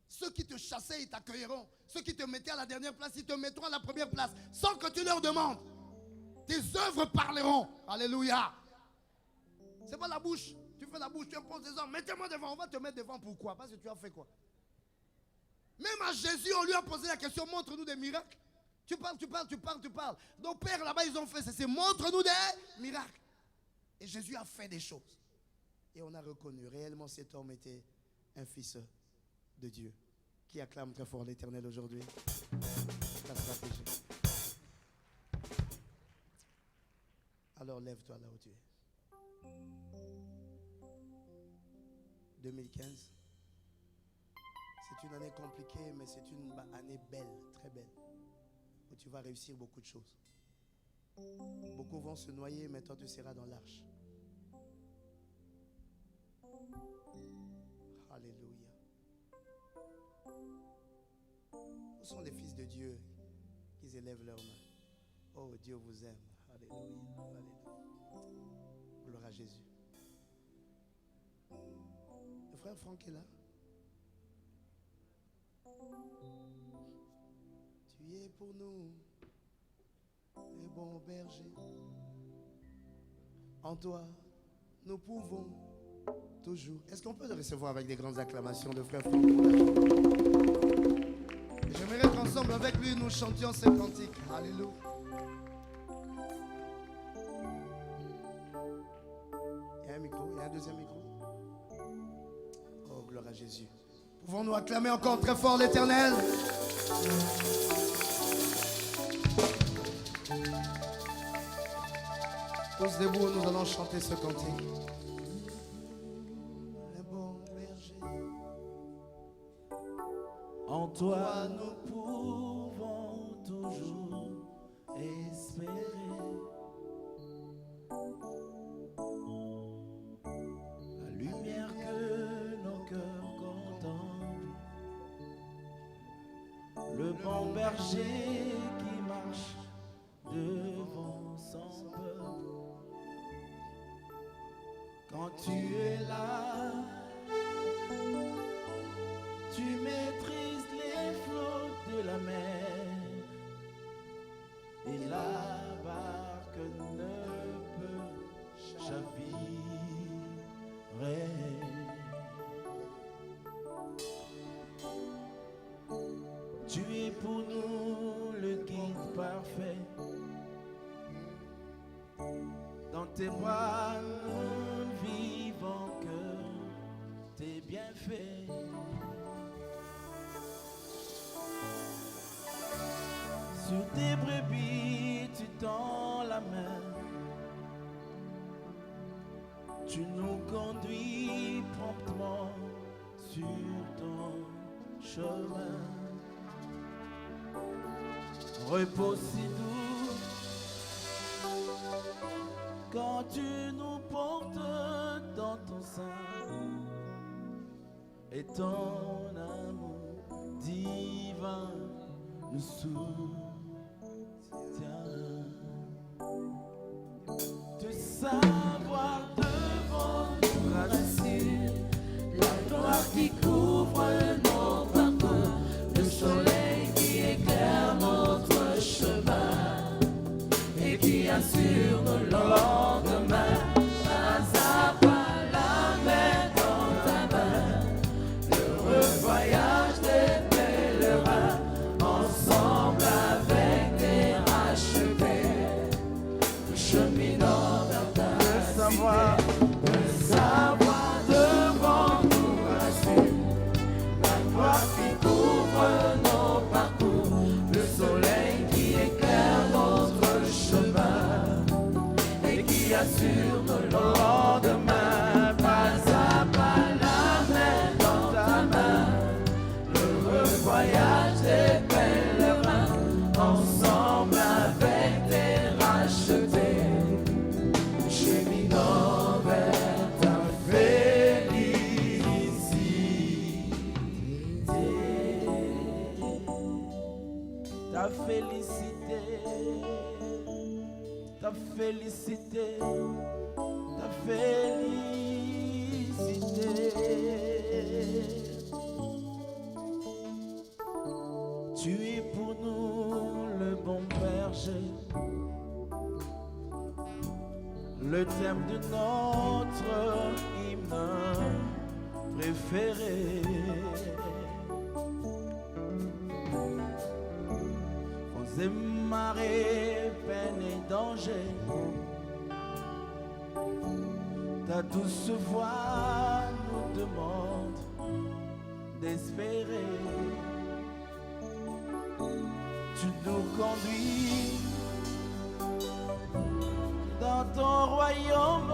[SPEAKER 3] Ceux qui te chassaient, ils t'accueilleront. Ceux qui te mettaient à la dernière place, ils te mettront à la première place, sans que tu leur demandes. Tes œuvres parleront. Alléluia. C'est pas la bouche. Tu fais la bouche, tu imposes des hommes. Mettez-moi devant. On va te mettre devant. Pourquoi? Parce que tu as fait quoi? Même à Jésus, on lui a posé la question, montre-nous des miracles. Tu parles. Nos pères là-bas, ils ont fait ceci. Montre-nous des miracles. Et Jésus a fait des choses. Et on a reconnu, réellement cet homme était un fils de Dieu. Qui acclame très fort l'Éternel aujourd'hui? Ta stratégie. Alors lève-toi là où tu es. 2015. C'est une année compliquée, mais c'est une année belle, très belle, où tu vas réussir beaucoup de choses. Beaucoup vont se noyer, mais toi tu seras dans l'arche. Alléluia. Où sont les fils de Dieu qui élèvent leurs mains? Oh, Dieu vous aime. Alléluia. Alléluia. Gloire à Jésus. Le frère Franck est là. Tu es pour nous un bon berger. En toi, nous pouvons toujours. Est-ce qu'on peut le recevoir avec des grandes acclamations de frère Franck? J'aimerais qu'ensemble avec lui nous chantions ces cantiques. Alléluia. Il y a un micro, il y a un deuxième micro. Oh, gloire à Jésus. Pouvons-nous acclamer encore très fort l'Éternel? Tous debout, nous allons chanter ce cantique. Un bon berger.
[SPEAKER 2] En toi nous pouvons toujours espérer. La lumière que nos cœurs contemplent. Le bon berger qui marche devant son peuple. Quand tu es là, tu maîtrises les flots de la mer et la barque ne peut chavirer. Tu es pour nous le guide parfait. Dans tes bras nous ne vivons que tes bienfaits. Sur tes brebis, tu tends la main. Tu nous conduis promptement sur ton chemin. Repos si doux quand tu nous portes dans ton sein. Et ton amour divin nous soutient. De savoir devant nous rassure la gloire qui couvre nos parcours, le soleil qui éclaire notre chemin et qui assure nos lendemains. Pas à pas, la main dans ta main, l'heureux voyage des pèlerins, ensemble avec des rachetés, nous cheminons vers ta savoir, le savoir devant nous rassure, la gloire qui couvre nos parcours, le soleil qui éclaire notre chemin et qui assure nos lendemains. Pas à pas, la main dans ta main, l'heureux voyage des pèlerins, ensemble avec des rachetés, cheminant vers ta félicité. Ta félicité, ta félicité, ta félicité. immensité. Tu es pour nous le bon berger, le thème de notre hymne préféré. Vents et marées, peine et danger, ta douce voix nous demande d'espérer. Tu nous conduis dans ton royaume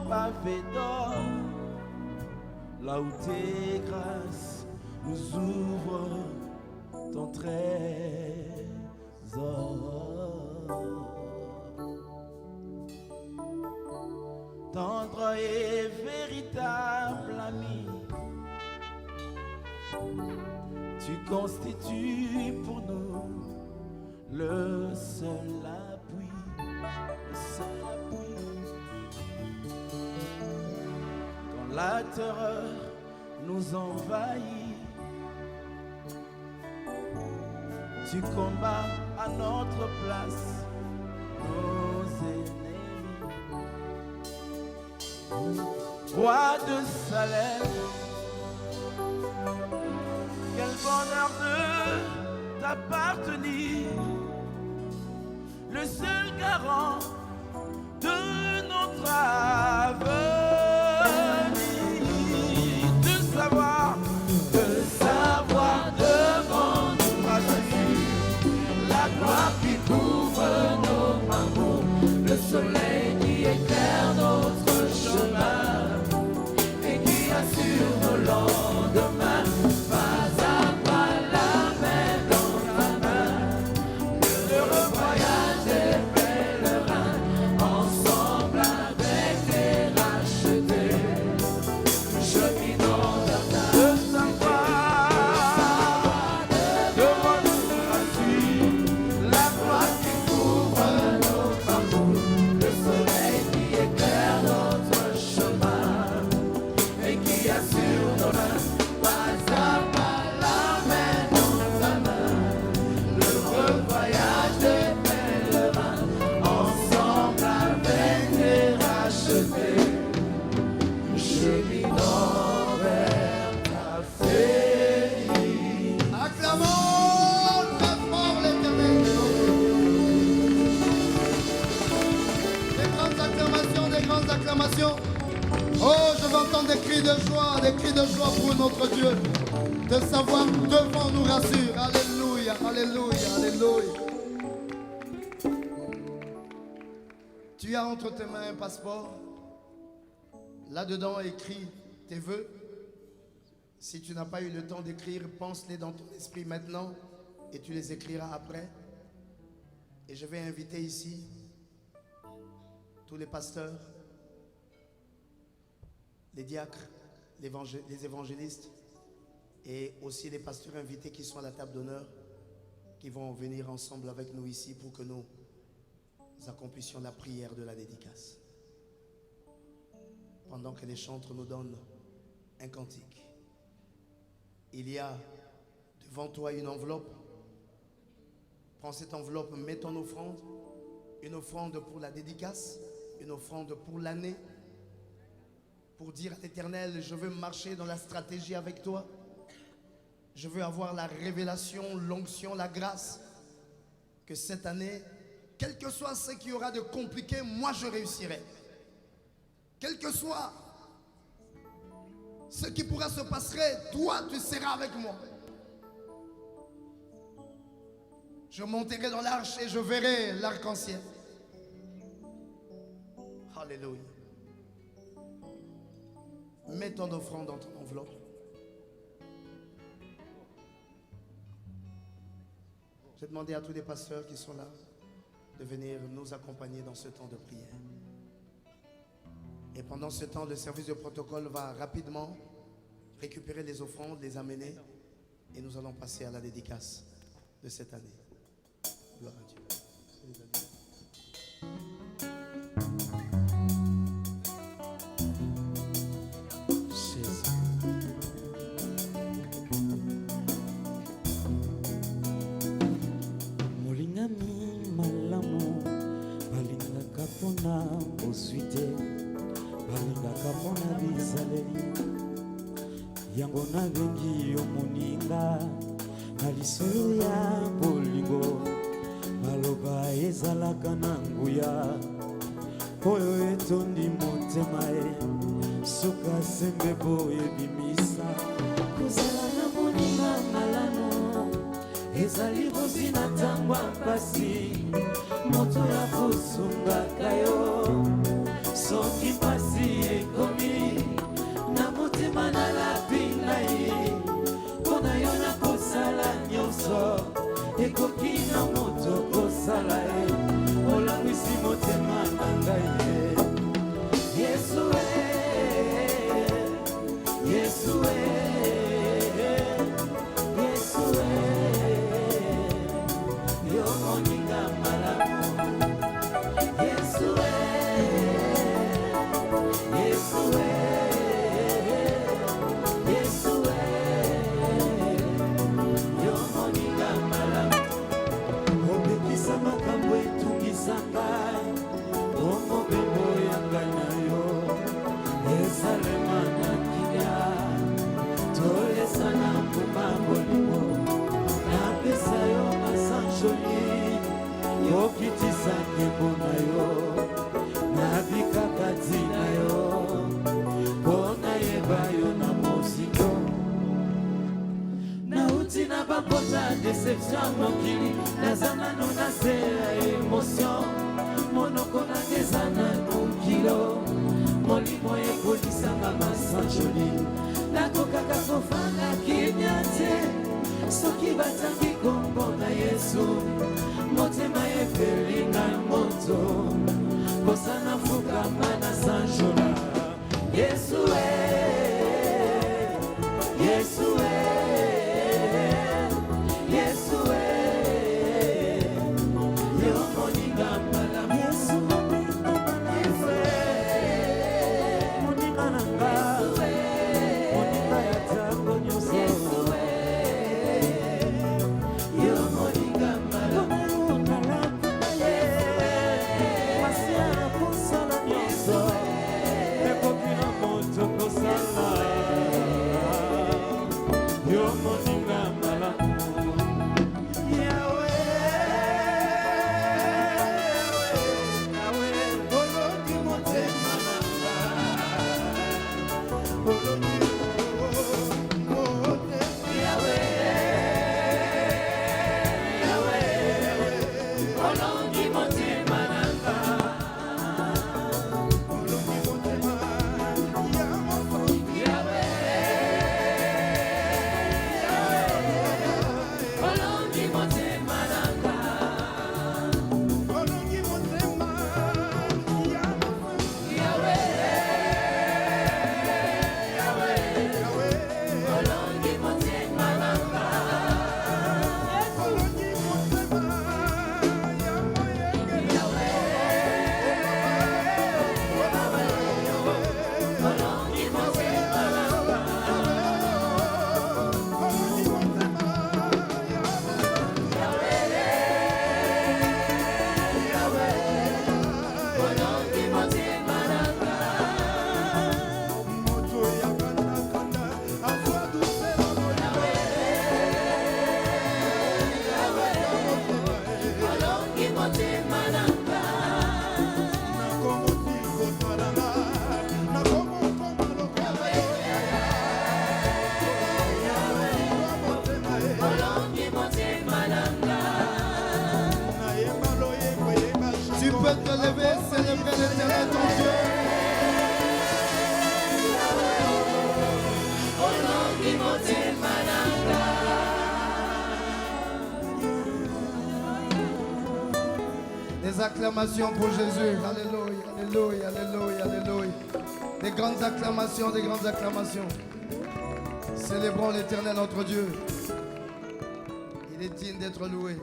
[SPEAKER 2] pavé d'or, là où tes grâces nous ouvrent ton trésor. Tendre et véritable ami, tu constitues pour nous le seul appui, le seul appui. Quand la terreur nous envahit, tu combats à notre place nos ennemis. Roi de Salem, quel bonheur de t'appartenir, le seul garant de notre avenir. De savoir devant nous assis la gloire qui couvre nos parcours, le soleil qui éclaire notre chemin et qui assure nos lendemains. Pas à pas, la main dans ta main, l'heureux voyage des pèlerins, ensemble avec les rachetés, cheminant vers ta devant nous gratuit, la gloire qui couvre nos parcours, le soleil qui éclaire notre chemin et qui assure nos mains. Pas à pas, la main dans ta main, l'heureux voyage des pèlerins, ensemble avec les rachetés, cheminant vers ta féerie.
[SPEAKER 3] Acclamons très fort l'Éternel. Des grandes acclamations, des grandes acclamations. Oh, je veux entendre des cris de joie pour notre Dieu. De savoir devant nous rassure. Alléluia, alléluia, alléluia. Tu as entre tes mains un passeport. Là-dedans écrit tes vœux. Si tu n'as pas eu le temps d'écrire, pense-les dans ton esprit maintenant et tu les écriras après. Et je vais inviter ici tous les pasteurs, les diacres, les évangélistes et aussi les pasteurs invités qui sont à la table d'honneur, qui vont venir ensemble avec nous ici pour que nous accomplissions la prière de la dédicace. Pendant que les chantres nous donnent un cantique, il y a devant toi une enveloppe. Prends cette enveloppe, mets ton offrande, une offrande pour la dédicace, une offrande pour l'année, pour dire à l'Éternel, je veux marcher dans la stratégie avec toi. Je veux avoir la révélation, l'onction, la grâce, que cette année, quel que soit ce qu'il y aura de compliqué, moi je réussirai. Quel que soit ce qui pourra se passer, toi tu seras avec moi. Je monterai dans l'arche et je verrai l'arc-en-ciel. Alléluia. Mets ton offrande dans ton enveloppe. J'ai demandé à tous les pasteurs qui sont là de venir nous accompagner dans ce temps de prière. Et pendant ce temps, le service de protocole va rapidement récupérer les offrandes, les amener, et nous allons passer à la dédicace de cette année. Gloire à Dieu.
[SPEAKER 4] bozwi te balingaka mpona bizaleli yango nabengi yo moninga na lisolo ya bolingo maloba ezalaka na nguya oyo etondi motema ye suka sembe boye bimisa kozala na moninga malamu ezali bozina ntango mpasi moto ya kosungaka yo soki mpasi ekomi na motema nalabi ngai mpona yo na kosala nyonso ekoki na moto kosala ye olangwisi motema na ngai yesu yesu yesu yo moninga malamu yesu yesu yesu yo moninga malamu obekisa makambo etungisanga omobembo yanga na yo esalema na kinya tolesana mpuma bolingo napesa yo masanjoli yokitisa nkembo na yo nabikaka ntina yo mpona yeba yo na mosiko nauti na bapota deception mokili naza nano na se ya emotion monoko nangeza nano kilo molimo ekolisanga masanjoli nakokaka kofanda kimia te soki batangi kombo na yesu motema epelinga moto kosana fukama na sanjola yesu yesu yesu yo moninga malamu yesu moninga nanga moninga ya tango nyonso yo moninga malamu masia kosala nyonso ekoki na moto kosala yo moninga malamu
[SPEAKER 3] Tu peux te lever, célébrer l'Éternel ton Dieu. Des acclamations pour Jésus. Alléluia, alléluia, alléluia, alléluia. Des grandes acclamations, des grandes acclamations. Célébrons l'Éternel notre Dieu. Il est digne d'être loué.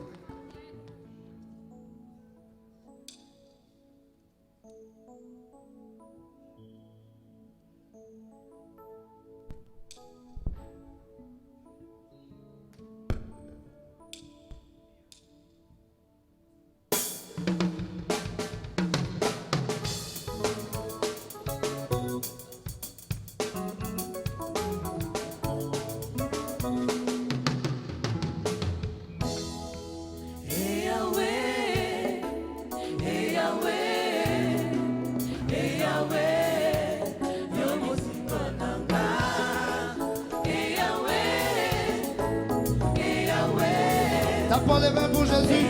[SPEAKER 3] Tapons les mains pour Jésus.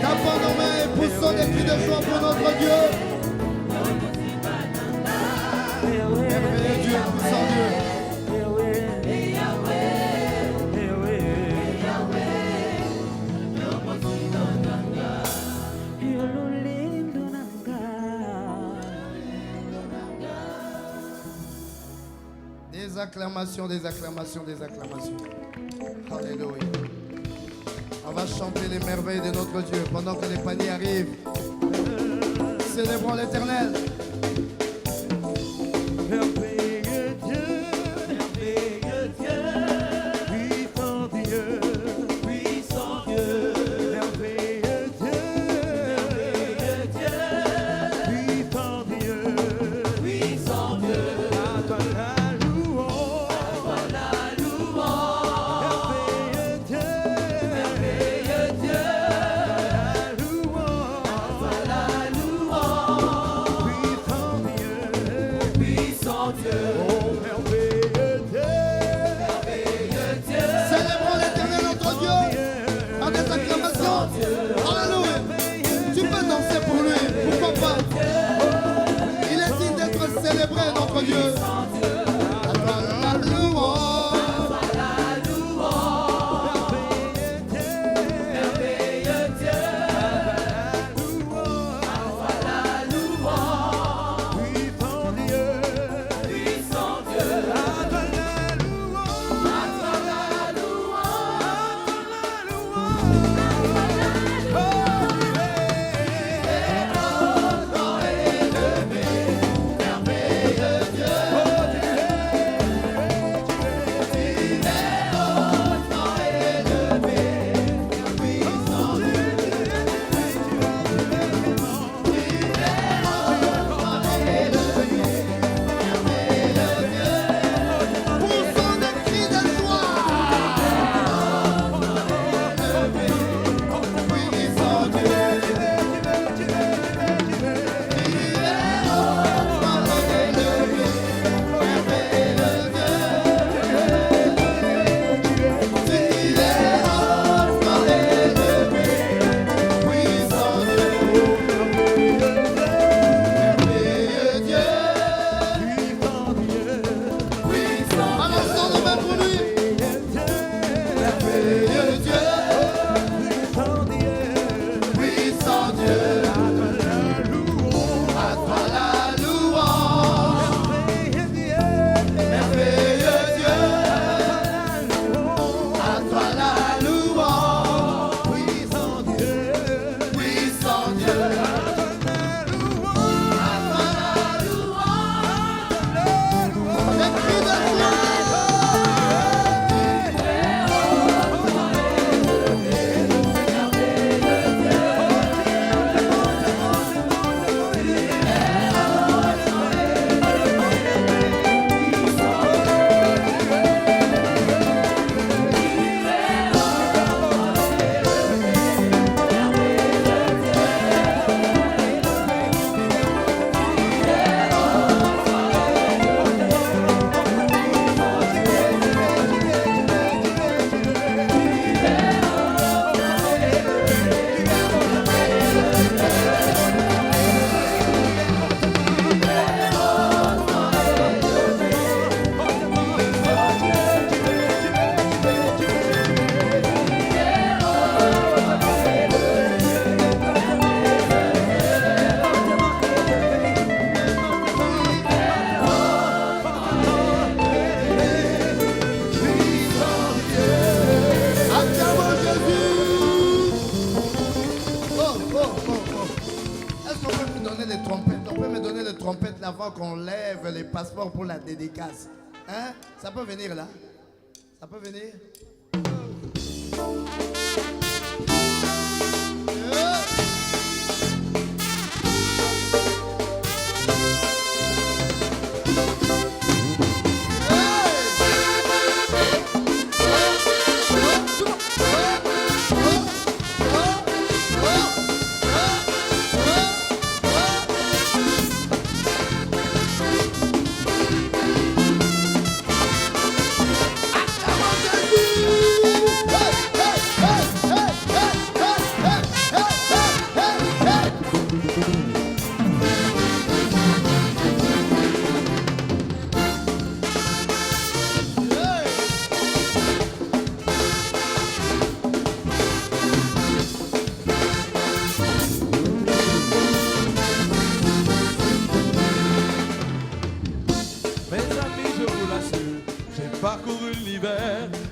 [SPEAKER 3] Tapons nos mains et poussons des cris de joie pour notre Dieu. Merveilleux Dieu, puissant Dieu. Des acclamations, des acclamations, des acclamations. Alléluia. On va chanter les merveilles de notre Dieu pendant que les paniers arrivent. Célébrons l'Éternel.
[SPEAKER 4] Merveilleux Dieu, puissant Dieu, puissant Dieu, merveilleux Dieu, puissant Dieu, puissant Dieu, à toi la louange, merveilleux Dieu, la louange, puissant Dieu, puissant
[SPEAKER 3] avant qu'on lève les passeports pour la dédicace. Hein? Ça peut venir là? Ça peut venir?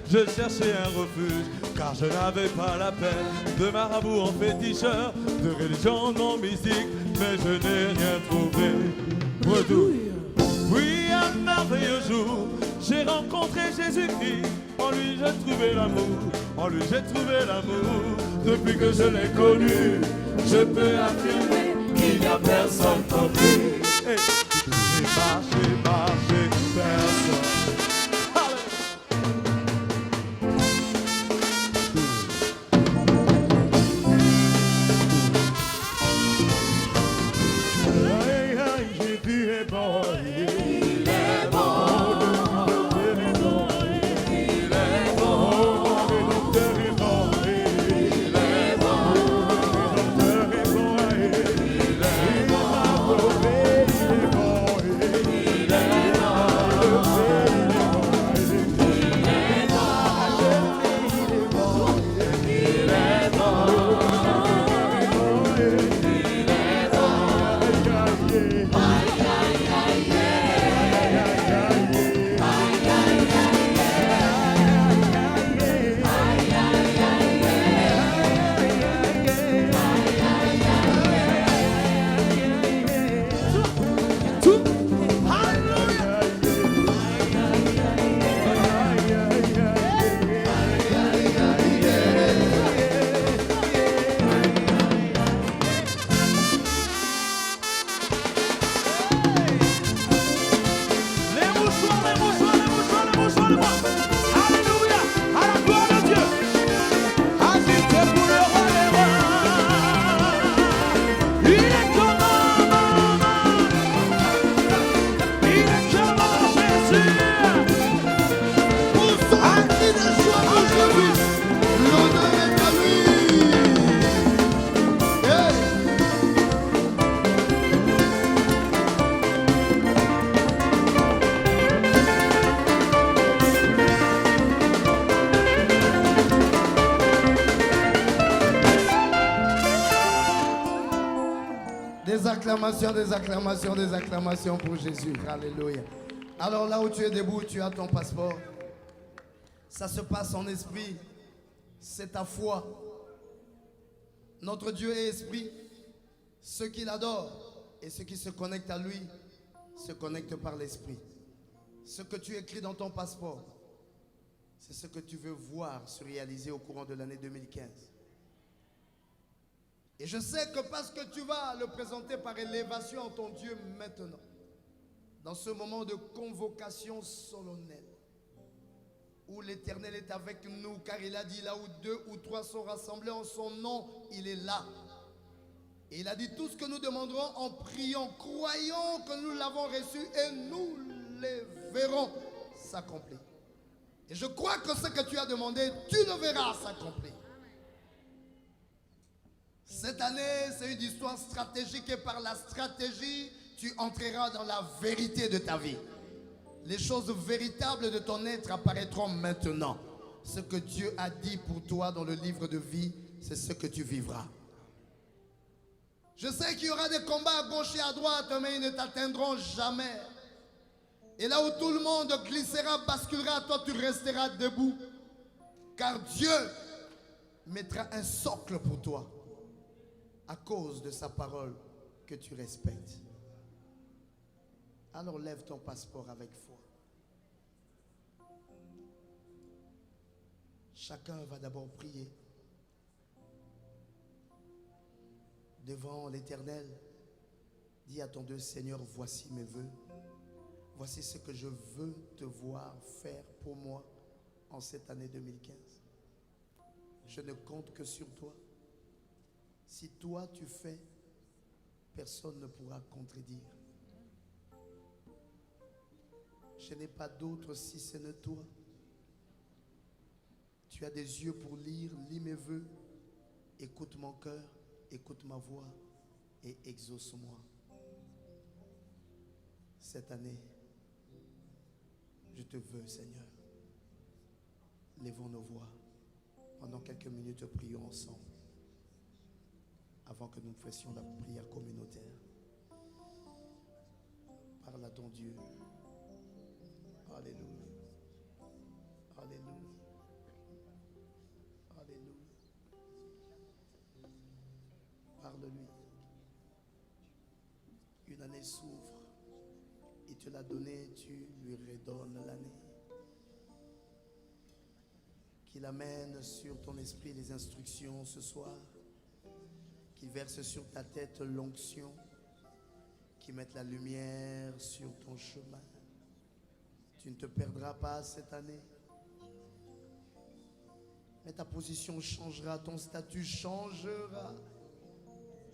[SPEAKER 5] Je cherchais un refuge, car je n'avais pas la peine de marabout en féticheur, de religion non mystique, mais je n'ai rien trouvé. Bredouille. Puis un merveilleux jour, j'ai rencontré Jésus-Christ. En lui j'ai trouvé l'amour, en lui j'ai trouvé l'amour. Depuis que je l'ai connu, je peux affirmer qu'il n'y a personne comme lui. Hey. J'ai marché, personne.
[SPEAKER 3] Des acclamations pour Jésus. Alléluia. Alors là où tu es debout, tu as ton passeport. Ça se passe en esprit. C'est ta foi. Notre Dieu est esprit. Ceux qui l'adorent et ceux qui se connectent à lui se connectent par l'esprit. Ce que tu écris dans ton passeport, c'est ce que tu veux voir se réaliser au courant de l'année 2015. Et je sais que parce que tu vas le présenter par élévation en ton Dieu maintenant, dans ce moment de convocation solennelle, où l'Éternel est avec nous, car il a dit là où 2 ou 3 sont rassemblés en son nom, il est là. Et il a dit tout ce que nous demanderons en priant, croyons que nous l'avons reçu et nous les verrons s'accomplir. Et je crois que ce que tu as demandé, tu le verras s'accomplir. Cette année, c'est une histoire stratégique et par la stratégie, tu entreras dans la vérité de ta vie. Les choses véritables de ton être apparaîtront maintenant. Ce que Dieu a dit pour toi dans le livre de vie, c'est ce que tu vivras. Je sais qu'il y aura des combats à gauche et à droite, mais ils ne t'atteindront jamais. Et là où tout le monde glissera, basculera, toi tu resteras debout. Car Dieu mettra un socle pour toi à cause de sa parole que tu respectes. Alors lève ton passeport avec foi. Chacun va d'abord prier devant l'Éternel. Dis à ton Dieu, Seigneur, voici mes vœux. Voici ce que je veux te voir faire pour moi en cette année 2015. Je ne compte que sur toi. Si toi tu fais, personne ne pourra contredire. Je n'ai pas d'autre si ce n'est toi. Tu as des yeux pour lire, lis mes vœux. Écoute mon cœur, écoute ma voix et exauce-moi. Cette année, je te veux, Seigneur. Lèvons nos voix. Pendant quelques minutes, prions ensemble. Avant que nous fassions la prière communautaire. Parle à ton Dieu. Alléluia. Alléluia. Alléluia. Parle-lui. Une année s'ouvre. Il te l'a donné, tu lui redonnes l'année. Qu'il amène sur ton esprit les instructions ce soir. Qu'il verse sur ta tête l'onction. Qu'il mette la lumière sur ton chemin. Tu ne te perdras pas cette année. Mais ta position changera, ton statut changera.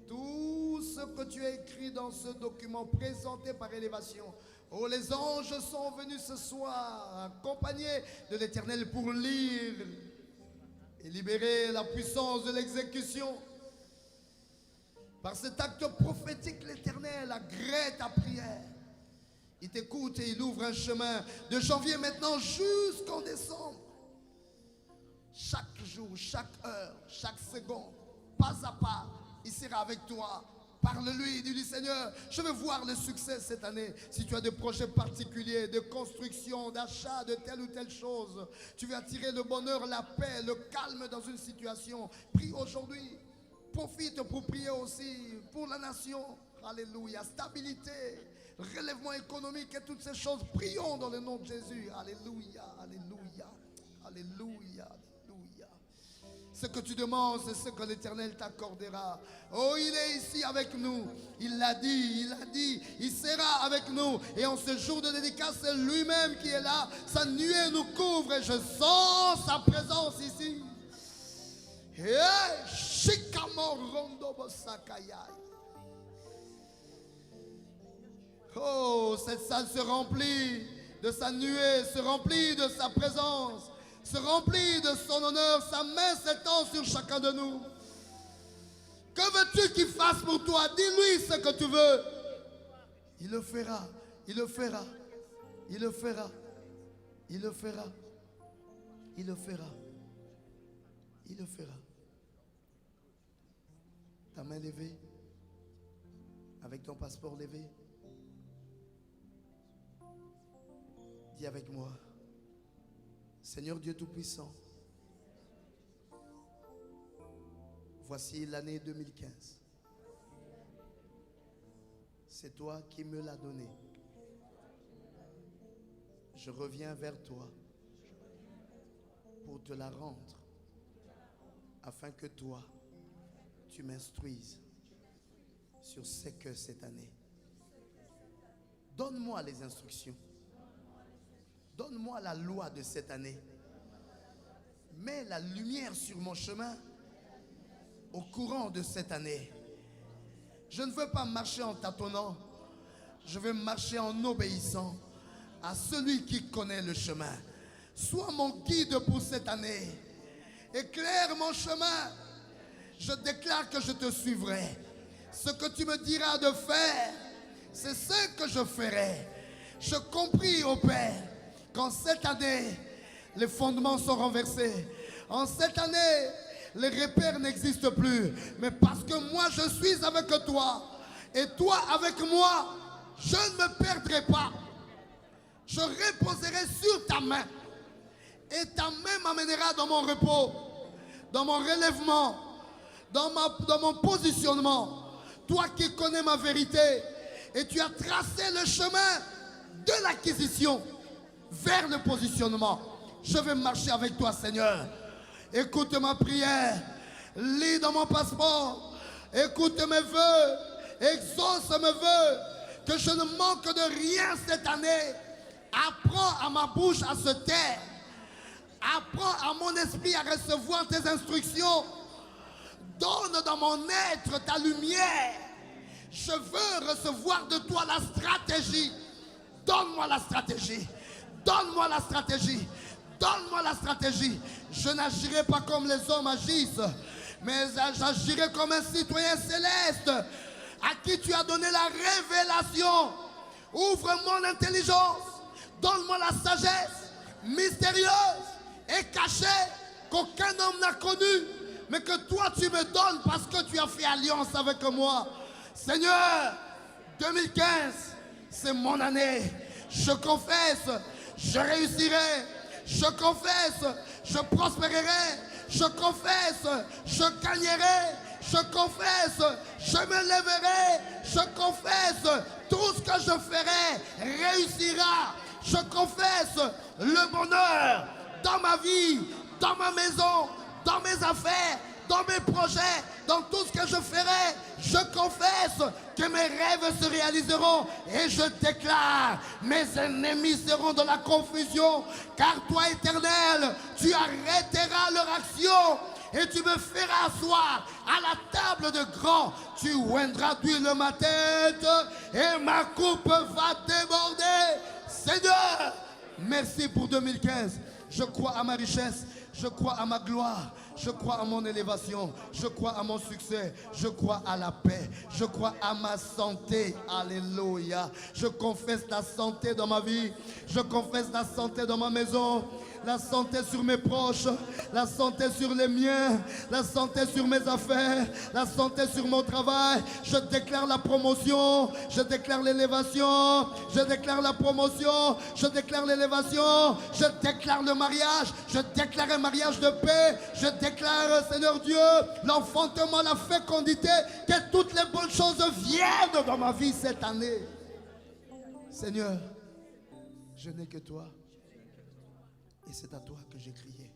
[SPEAKER 3] Tout ce que tu as écrit dans ce document présenté par élévation. Oh, les anges sont venus ce soir, accompagnés de l'Éternel pour lire et libérer la puissance de l'exécution. Par cet acte prophétique, l'Éternel agrée ta prière. Il t'écoute et il ouvre un chemin de janvier maintenant jusqu'en décembre. Chaque jour, chaque heure, chaque seconde, pas à pas, il sera avec toi. Parle-lui, dis-lui, Seigneur, je veux voir le succès cette année. Si tu as des projets particuliers, de construction, d'achat, de telle ou telle chose, tu veux attirer le bonheur, la paix, le calme dans une situation, prie aujourd'hui. Profite pour prier aussi pour la nation. Alléluia. Stabilité, relèvement économique et toutes ces choses. Prions dans le nom de Jésus. Alléluia. Alléluia. Alléluia. Alléluia. Ce que tu demandes, c'est ce que l'Éternel t'accordera. Oh, il est ici avec nous. Il l'a dit, il sera avec nous. Et en ce jour de dédicace, c'est lui-même qui est là. Sa nuée nous couvre et je sens sa présence ici. Oh, cette salle se remplit de sa nuée, se remplit de sa présence, se remplit de son honneur. Sa main s'étend sur chacun de nous. Que veux-tu qu'il fasse pour toi? Dis-lui ce que tu veux. Il le fera, il le fera, il le fera, il le fera, il le fera, il le fera. Ta main levée, avec ton passeport levé. Dis avec moi, Seigneur Dieu Tout-Puissant, voici l'année 2015. C'est toi qui me l'as donnée. Je reviens vers toi pour te la rendre, afin que toi, tu m'instruises sur ce que cette année. Donne-moi les instructions. Donne-moi la loi de cette année. Mets la lumière sur mon chemin au courant de cette année. Je ne veux pas marcher en tâtonnant. Je veux marcher en obéissant à celui qui connaît le chemin. Sois mon guide pour cette année. Éclaire mon chemin. Je déclare que je te suivrai. Ce que tu me diras de faire, c'est ce que je ferai. Je compris, ô Père, qu'en cette année, les fondements sont renversés. En cette année, les repères n'existent plus. Mais parce que moi, je suis avec toi, et toi avec moi, je ne me perdrai pas. Je reposerai sur ta main. Et ta main m'amènera dans mon repos, dans mon relèvement, dans mon positionnement. Toi qui connais ma vérité, et tu as tracé le chemin de l'acquisition vers le positionnement. Je vais marcher avec toi, Seigneur. Écoute ma prière, lis dans mon passeport, écoute mes vœux, exauce mes vœux, que je ne manque de rien cette année. Apprends à ma bouche à se taire. Apprends à mon esprit à recevoir tes instructions. Donne dans mon être ta lumière. Je veux recevoir de toi la stratégie. Donne-moi la stratégie. Donne-moi la stratégie. Donne-moi la stratégie. Je n'agirai pas comme les hommes agissent, mais j'agirai comme un citoyen céleste à qui tu as donné la révélation. Ouvre mon intelligence. Donne-moi la sagesse mystérieuse et cachée qu'aucun homme n'a connue, mais que toi tu me donnes parce que tu as fait alliance avec moi. Seigneur, 2015, c'est mon année. Je confesse, je réussirai. Je confesse, je prospérerai. Je confesse, je gagnerai. Je confesse, je me lèverai. Je confesse, tout ce que je ferai réussira. Je confesse le bonheur dans ma vie, dans ma maison, dans mes affaires, dans mes projets, dans tout ce que je ferai. Je confesse que mes rêves se réaliseront et je déclare, mes ennemis seront dans la confusion, car toi, Éternel, tu arrêteras leur action et tu me feras asseoir à la table de grands. Tu oindras d'huile ma tête et ma coupe va déborder. Seigneur, merci pour 2015. Je crois à ma richesse, je crois à ma gloire, je crois à mon élévation, je crois à mon succès, je crois à la paix, je crois à ma santé. Alléluia. Je confesse la santé dans ma vie, je confesse la santé dans ma maison, la santé sur mes proches, la santé sur les miens, la santé sur mes affaires, la santé sur mon travail. Je déclare la promotion, je déclare l'élévation, je déclare la promotion, je déclare l'élévation, je déclare le mariage, je déclare un mariage de paix, je déclare, Seigneur Dieu, l'enfantement, la fécondité, que toutes les bonnes choses viennent dans ma vie cette année. Seigneur, je n'ai que toi. Et c'est à toi que j'ai crié.